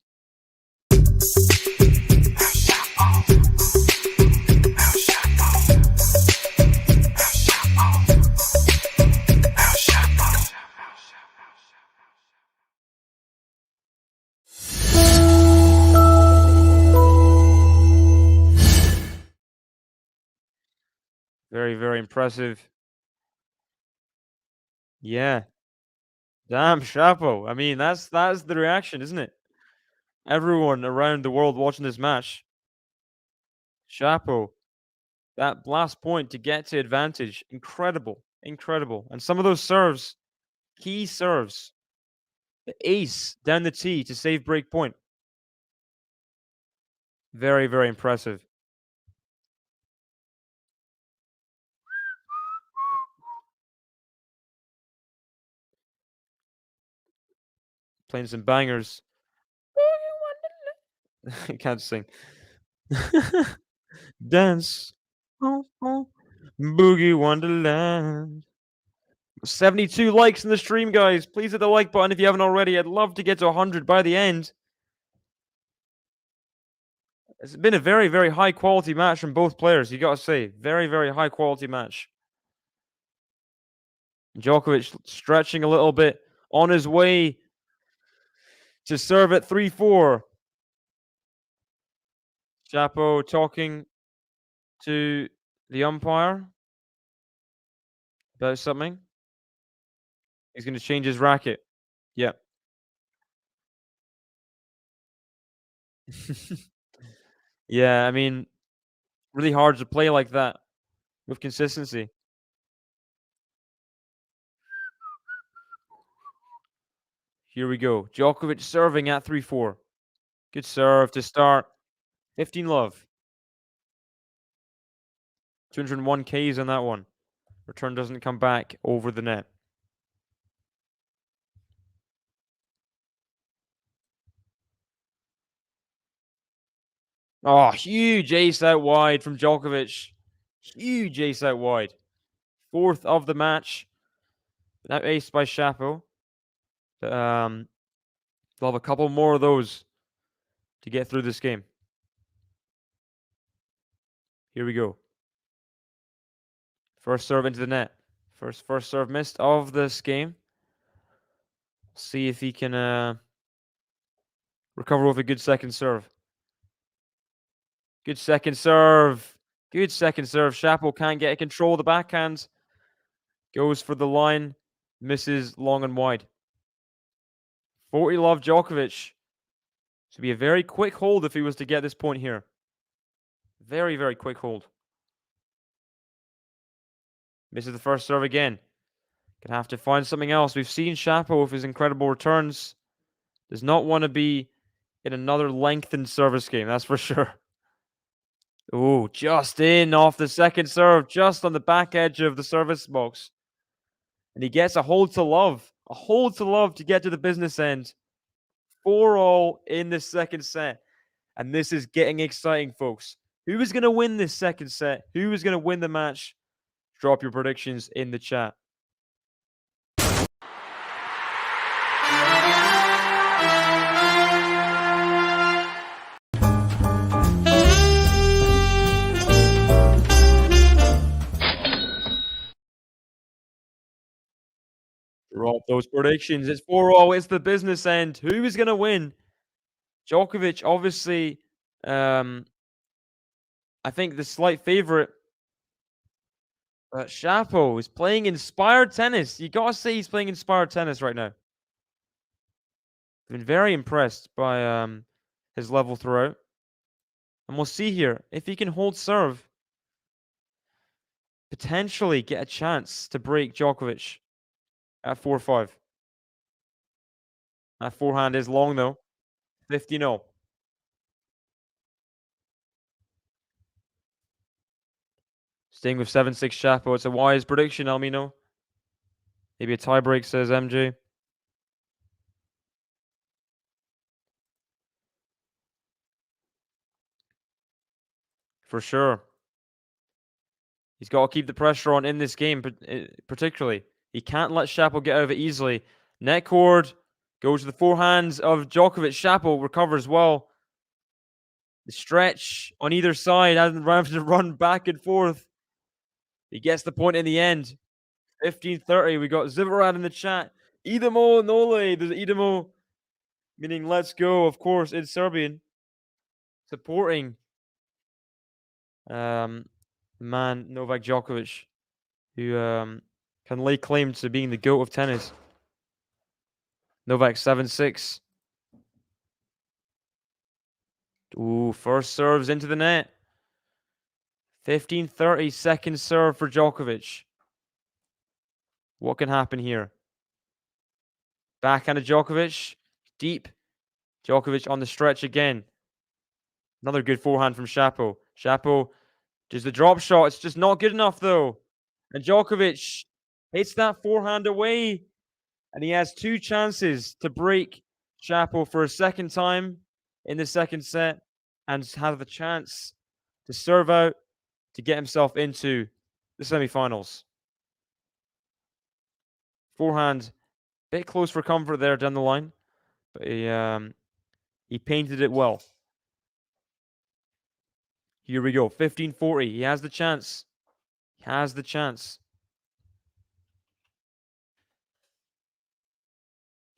[SPEAKER 6] Very, very impressive. Yeah. Damn, Shapo. I mean, that's the reaction, isn't it? Everyone around the world watching this match. Shapo. That last point to get to advantage. Incredible. Incredible. And some of those serves, key serves. The ace down the tee to save break point. Very, very impressive. Playing some bangers. I can't sing. Dance. Boogie Wonderland. 72 likes in the stream, guys. Please hit the like button if you haven't already. I'd love to get to 100 by the end. It's been a very, very high quality match from both players, you gotta say. Very, very high quality match. Djokovic stretching a little bit on his way to serve at 3-4. Shapo talking to the umpire about something. He's going to change his racket. Yeah. Yeah, I mean, really hard to play like that with consistency. Here we go. Djokovic serving at 3-4. Good serve to start. 15 love. 201 Ks on that one. Return doesn't come back over the net. Oh, huge ace out wide from Djokovic. Huge ace out wide. 4th of the match. Now aced by Shapo. They'll have a couple more of those to get through this game. Here we go. First serve into the net. First serve missed of this game. See if he can recover with a good second serve. Good second serve. Good second serve. Shapo can't get control of the backhand. Goes for the line. Misses long and wide. 40 love Djokovic. Should be a very quick hold if he was to get this point here. Very, very quick hold. Misses the first serve again. Gonna have to find something else. We've seen Shapo with his incredible returns. Does not want to be in another lengthened service game, that's for sure. Oh, just in off the second serve, just on the back edge of the service box. And he gets a hold to love A hole to love to get to the business end. 4-all in the second set. And this is getting exciting, folks. Who is going to win this second set? Who is going to win the match? Drop your predictions in the chat. Drop those predictions. It's 4-all. It's the business end. Who is going to win? Djokovic, obviously, I think the slight favorite. But Shapo is playing inspired tennis. You gotta say he's playing inspired tennis right now. Been very impressed by his level throughout. And we'll see here if he can hold serve. Potentially get a chance to break Djokovic at 4-5. That forehand is long though. 50-0. Staying with 7-6 Shapo. It's a wise prediction, Almino. Maybe a tiebreak, says MJ. For sure. He's got to keep the pressure on in this game, particularly. He can't let Shapo get out of it easily. Net cord goes to the forehands of Djokovic. Shapo recovers well. The stretch on either side hasn't having to run back and forth. He gets the point in the end. 15-30. We got Zivorad in the chat. Idemo Nole. There's Idemo, meaning let's go, of course, in Serbian. Supporting man Novak Djokovic, who can lay claim to being the GOAT of tennis. Novak 7-6. Ooh, first serves into the net. 15-30, second serve for Djokovic. What can happen here? Backhand of Djokovic. Deep. Djokovic on the stretch again. Another good forehand from Shapo. Shapo does the drop shot. It's just not good enough, though. And Djokovic hits that forehand away. And he has two chances to break Shapo for a second time in the second set and have the chance to serve out to get himself into the semifinals. Forehand, bit close for comfort there down the line, but he painted it well. Here we go, 15-40. He has the chance. He has the chance.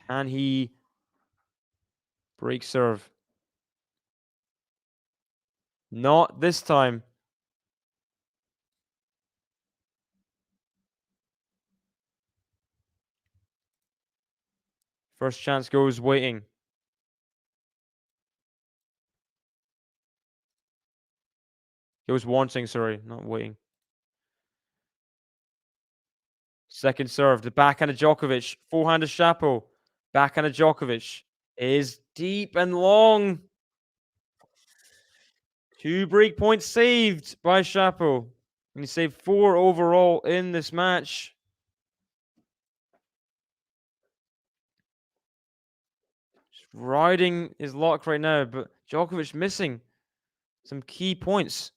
[SPEAKER 6] Can he break serve? Not this time. First chance goes waiting. Goes wanting, sorry, not waiting. Second serve, the backhand of Djokovic. Forehand of Shapo. Backhand of Djokovic is deep and long. 2 break points saved by Shapo. And he saved 4 overall in this match. Just riding his luck right now, but Djokovic missing some key points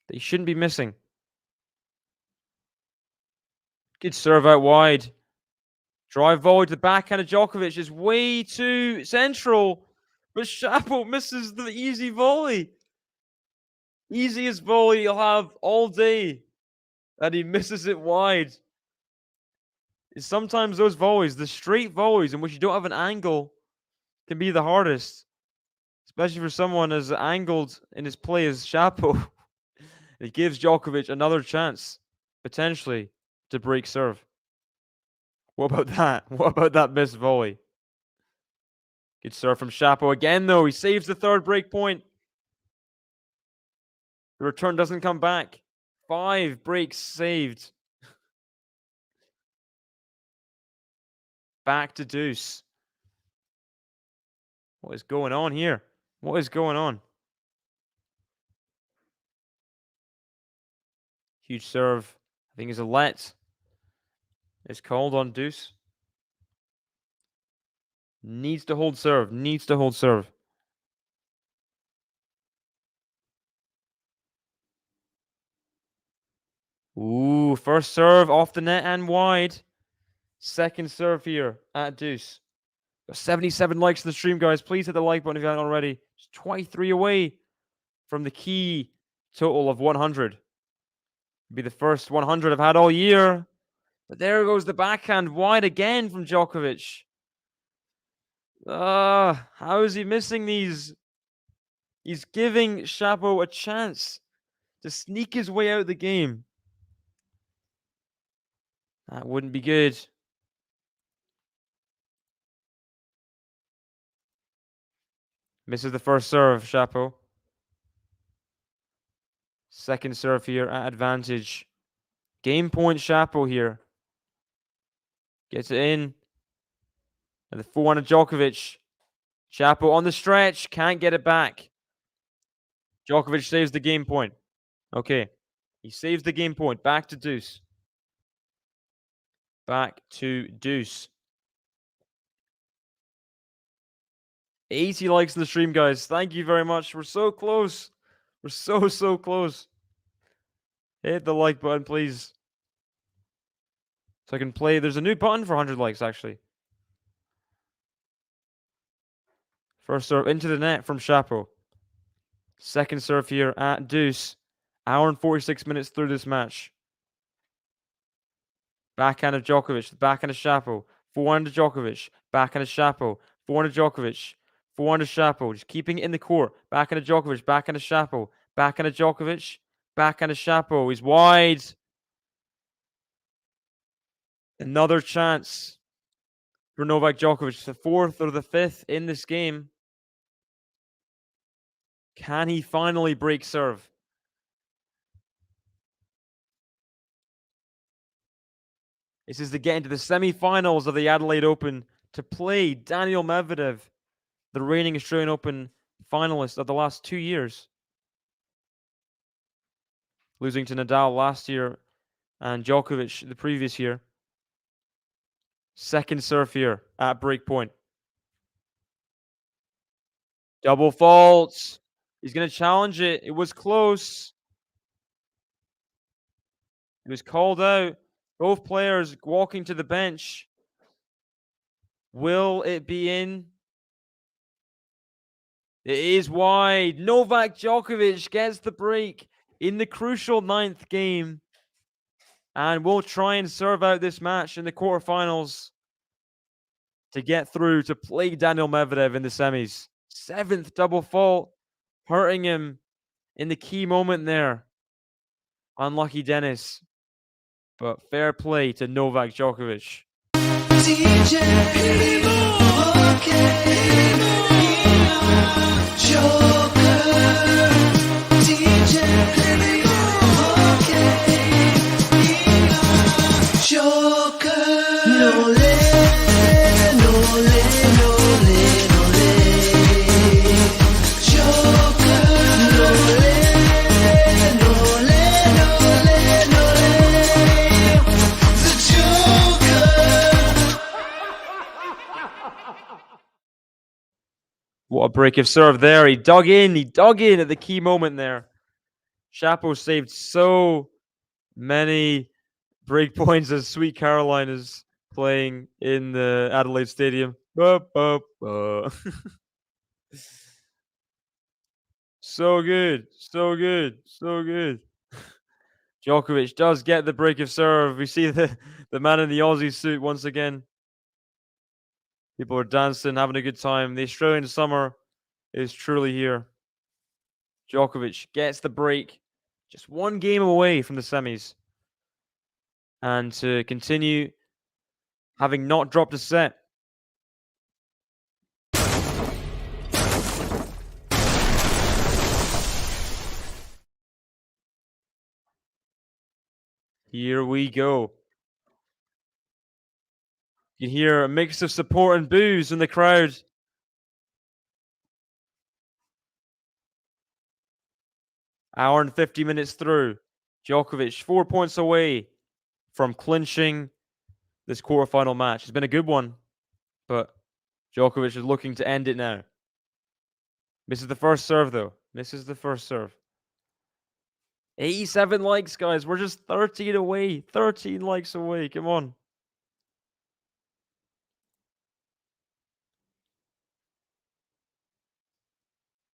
[SPEAKER 6] that he shouldn't be missing. Good serve out wide. Drive volley to the backhand of Djokovic is way too central. But Shapo misses the easy volley. Easiest volley he'll have all day. And he misses it wide. It's sometimes those volleys, the straight volleys in which you don't have an angle, can be the hardest. Especially for someone as angled in his play as Shapo. It gives Djokovic another chance, potentially, to break serve. What about that? What about that missed volley? Good serve from Shapo again, though. He saves the third break point. The return doesn't come back. 5 breaks saved. Back to deuce. What is going on here? What is going on? Huge serve. I think it's a let. is called on deuce. Needs to hold serve. Needs to hold serve. Ooh, first serve off the net and wide. Second serve here at deuce. Got 77 likes to the stream, guys. Please hit the like button if you haven't already. It's 23 away from the key total of 100. Be the first 100 I've had all year. But there goes the backhand wide again from Djokovic. How is he missing these? He's giving Shapo a chance to sneak his way out of the game. That wouldn't be good. Misses the first serve, Shapo. Second serve here at advantage. Game point Shapo here. Gets it in. And the forehand of Djokovic. Shapo on the stretch. Can't get it back. Djokovic saves the game point. Okay. He saves the game point. Back to deuce. Back to deuce. 80 likes in the stream, guys. Thank you very much. We're so close. We're so close. Hit the like button, please. So I can play. There's a new button for 100 likes, actually. First serve into the net from Shapo. Second serve here at deuce. Hour and 46 minutes through this match. Backhand of Djokovic. Backhand of Shapo. Forehand of Djokovic. Backhand of Shapo. Forehand of Djokovic. Forehand of Shapo. Just keeping it in the court. Backhand of Djokovic. Backhand of Shapo. Backhand of Djokovic. Backhand of Shapo. He's wide. Another chance for Novak Djokovic. The fourth or the fifth in this game. Can he finally break serve? This is to get into the semi-finals of the Adelaide Open to play Daniil Medvedev, the reigning Australian Open finalist of the last 2 years. Losing to Nadal last year and Djokovic the previous year. Second serve here at break point. Double faults. He's going to challenge it. It was close. He was called out. Both players walking to the bench. Will it be in? It is wide. Novak Djokovic gets the break in the crucial 9th game. And will try and serve out this match in the quarterfinals to get through to play Daniil Medvedev in the semis. 7th double fault, hurting him in the key moment there. Unlucky Denis. But fair play to Novak Djokovic. What a break of serve there. He dug in at the key moment there. Shapo saved so many break points as Sweet Caroline is playing in the Adelaide Stadium. So good. Djokovic does get the break of serve. We see the man in the Aussie suit once again. People are dancing, having a good time. The Australian summer is truly here. Djokovic gets the break. Just one game away from the semis. And to continue having not dropped a set. Here we go. You can hear a mix of support and boos in the crowd. Hour and 50 minutes through. Djokovic 4 points away from clinching this quarterfinal match. It's been a good one, but Djokovic is looking to end it now. Misses the first serve, though. Misses the first serve. 87 likes, guys. We're just 13 away. 13 likes away. Come on.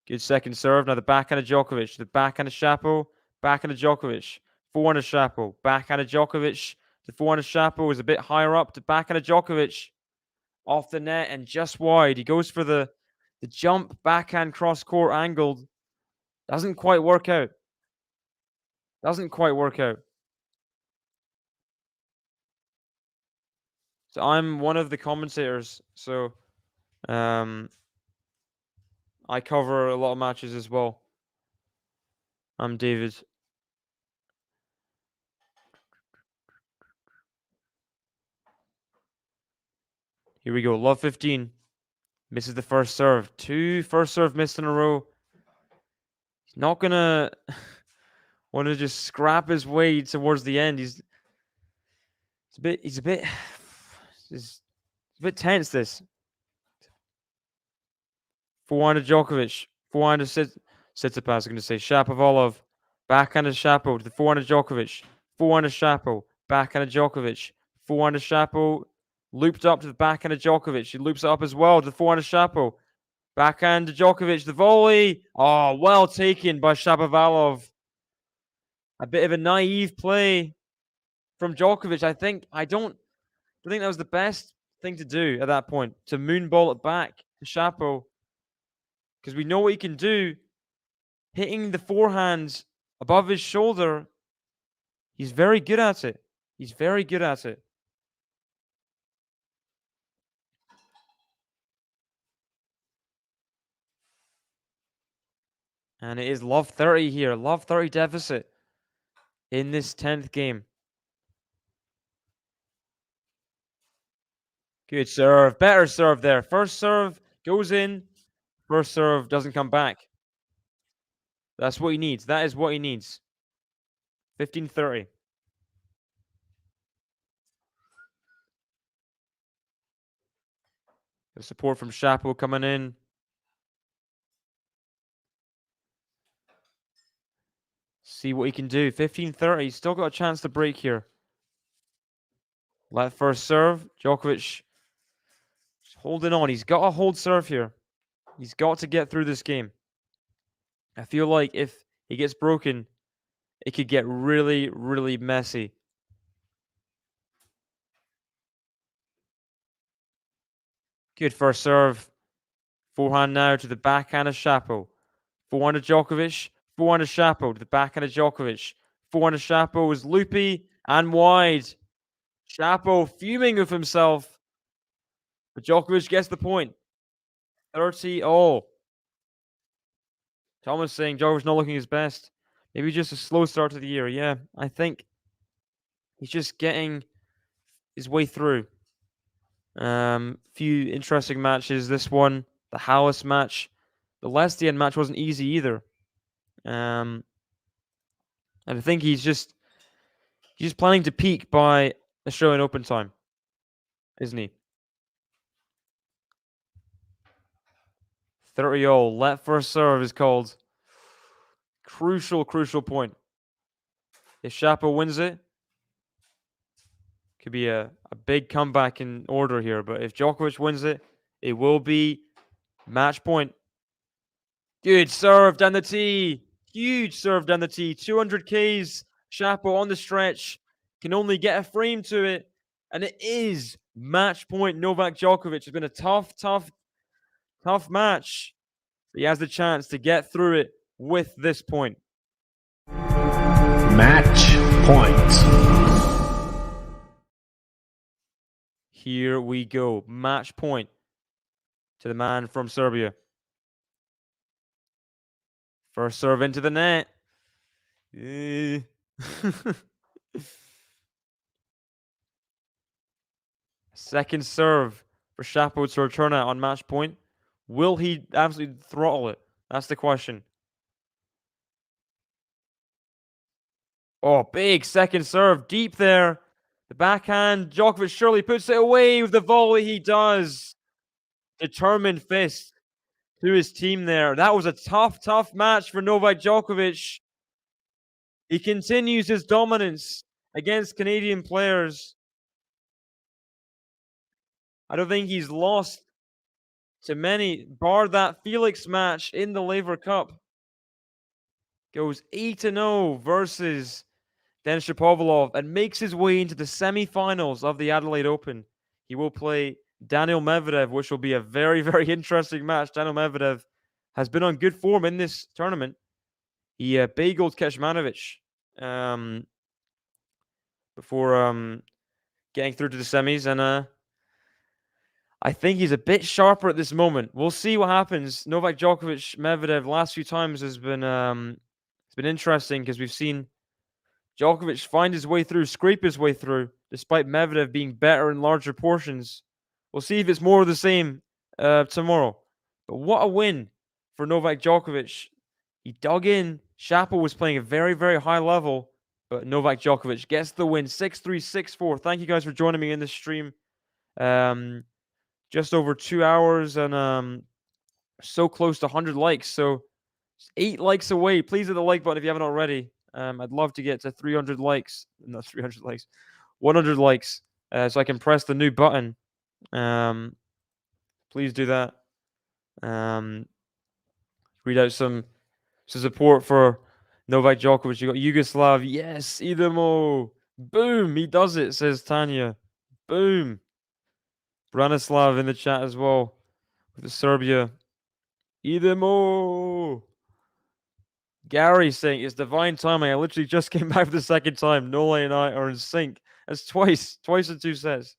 [SPEAKER 6] Good second serve. Now the backhand of Djokovic. The backhand of Shapo. Backhand of Djokovic. Forehand of Shapo. Backhand of Djokovic. The forehand of Shapo is a bit higher up. The backhand of Djokovic. Off the net and just wide. He goes for the jump backhand cross court angled. Doesn't quite work out. Doesn't quite work out. So I'm one of the commentators. So I cover a lot of matches as well. I'm David. Here we go. Love 15. Misses the first serve. 2 first serve missed in a row. He's not going to want to just scrap his way towards the end. He's a bit tense, this. Forehand to Djokovic. Forehand to Tsitsipas. I'm going to say Shapovalov. Backhand to Shapo. To the forehand to Djokovic. Forehand to Shapo. Backhand to Djokovic. Forehand to Shapo. Looped up to the backhand of Djokovic. He loops it up as well to the forehand of Shapo. Backhand to Djokovic. The volley. Oh, well taken by Shapovalov. A bit of a naive play from Djokovic. I don't think that was the best thing to do at that point, to moonball it back to Shapo. Because we know what he can do. Hitting the forehands above his shoulder. He's very good at it. He's very good at it. And it is love 30 here. Love 30 deficit in this 10th game. Good serve. Better serve there. First serve goes in. First serve doesn't come back. That's what he needs. That is what he needs. 15-30. The support from Shapo coming in. See what he can do. 15-30. He's still got a chance to break here. That first serve. Djokovic holding on. He's got to hold serve here. He's got to get through this game. I feel like if he gets broken, it could get really, really messy. Good first serve. Forehand now to the backhand of Shapo. Forehand of Djokovic. Forehand of Shapo to the backhand of Djokovic. Forehand of Shapo is loopy and wide. Shapo fuming with himself. But Djokovic gets the point. 30 all. Thomas saying Djokovic not looking his best. Maybe just a slow start to the year. Yeah, I think he's just getting his way through. Few interesting matches. This one, the Hallis match. The Lestienne match wasn't easy either. And I think he's just planning to peak by Australian Open time, isn't he? 30 all. Let first serve is called. Crucial point. If Shapo wins it, could be a big comeback in order here. But if Djokovic wins it, it will be match point. Good serve down the tee. Huge serve down the tee. 200 Ks. Shapo on the stretch. Can only get a frame to it. And it is match point. Novak Djokovic. It's been a tough match. He has the chance to get through it with this point.
[SPEAKER 2] Match point.
[SPEAKER 6] Here we go. Match point to the man from Serbia. First serve into the net. Second serve for Shapo to return it on match point. Will he absolutely throttle it? That's the question. Oh, big second serve. Deep there. The backhand, Djokovic surely puts it away with the volley. He does. Determined fist to his team there. That was a tough match for Novak Djokovic. He continues his dominance against Canadian players. I don't think he's lost to many, bar that Felix match in the Laver Cup. Goes 8-0 versus Denis Shapovalov and makes his way into the semi-finals of the Adelaide Open. He will play Daniil Medvedev, which will be a very, very interesting match. Daniil Medvedev has been on good form in this tournament. He bageled Kecmanovic before getting through to the semis, and I think he's a bit sharper at this moment. We'll see what happens. Novak Djokovic, Medvedev, last few times has been it's been interesting because we've seen Djokovic find his way through, scrape his way through, despite Medvedev being better in larger portions. We'll see if it's more of the same tomorrow. But what a win for Novak Djokovic. He dug in. Shapo was playing a very, very high level, but Novak Djokovic gets the win, 6-3, 6-4. Thank you guys for joining me in this stream. Just over 2 hours and so close to 100 likes. So 8 likes away. Please hit the like button if you haven't already. I'd love to get to 300 likes. Not 300 likes. 100 likes. So I can press the new button. Please do that. Read out some support for Novak Djokovic. You got Yugoslav. Yes, Idemo. Boom. He does it, says Tanya. Boom. Branislav in the chat as well. With the Serbia. Idemo. Gary saying it's divine timing. I literally just came back for the second time. Nole and I are in sync. That's twice in 2 sets.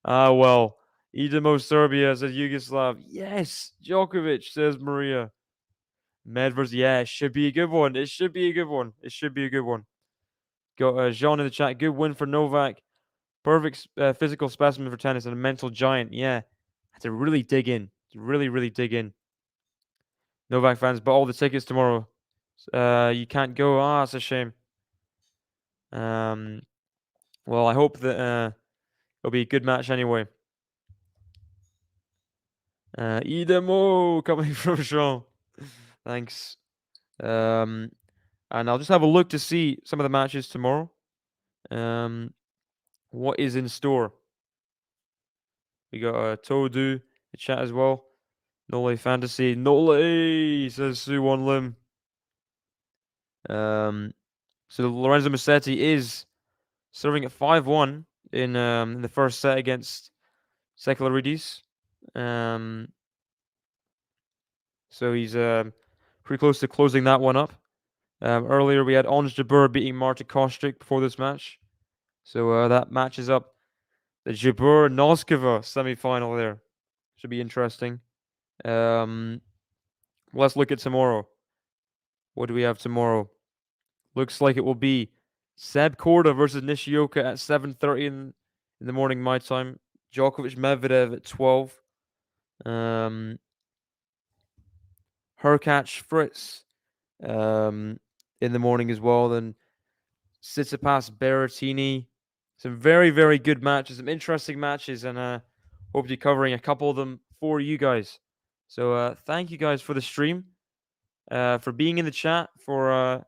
[SPEAKER 6] Well. Idemo Serbia, says Yugoslav. Yes, Djokovic, says Maria. Medvedev, yeah, it should be a good one. It should be a good one. It should be a good one. Got Jean in the chat. Good win for Novak. Perfect physical specimen for tennis and a mental giant. Yeah, had to really dig in. Really, really dig in. Novak fans, but all the tickets tomorrow. You can't go. It's a shame. Well, I hope that it'll be a good match anyway. Idemo coming from Sean. Thanks. And I'll just have a look to see some of the matches tomorrow. What is in store? We got Todu, the chat as well. Nole Fantasy. Nole, says Suwon Lim. So Lorenzo Musetti is serving at 5-1 in the first set against Sekelaridis. So he's pretty close to closing that one up. Earlier we had Ons Jabeur beating Marta Kostyk before this match. So that matches up the Jabeur-Noskova semi-final there. Should be interesting. Let's look at tomorrow. What do we have tomorrow? Looks like it will be Seb Korda versus Nishioka at 7:30 in the morning my time. Djokovic Medvedev at 12. Hurkacz Fritz in the morning as well. Then Tsitsipas Berrettini. Some very, very good matches, some interesting matches, and hope to be covering a couple of them for you guys. So thank you guys for the stream, for being in the chat, for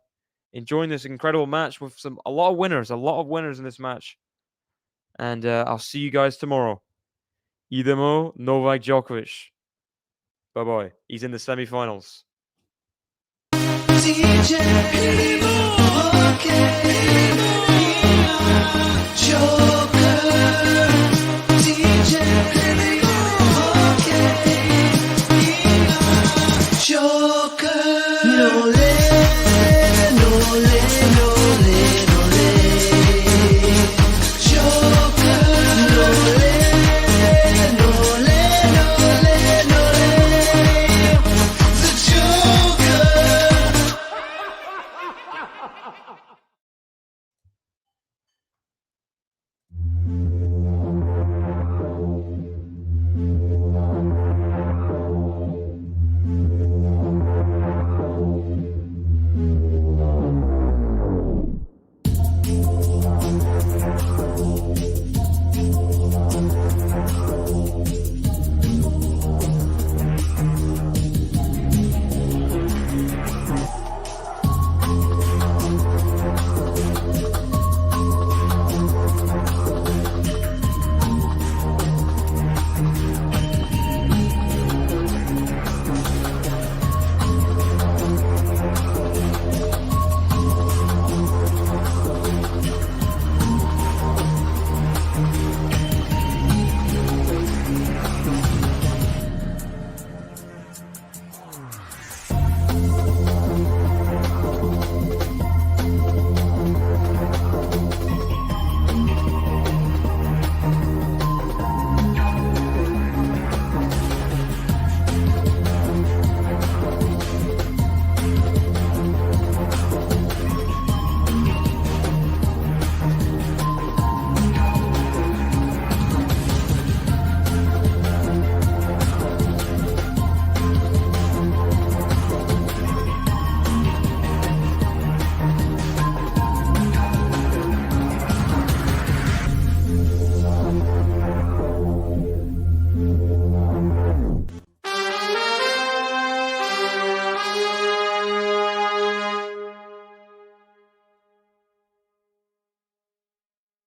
[SPEAKER 6] enjoying this incredible match with a lot of winners in this match. And I'll see you guys tomorrow. Idemo Novak Djokovic. Bye-bye. He's in the semi-finals.
[SPEAKER 1] DJ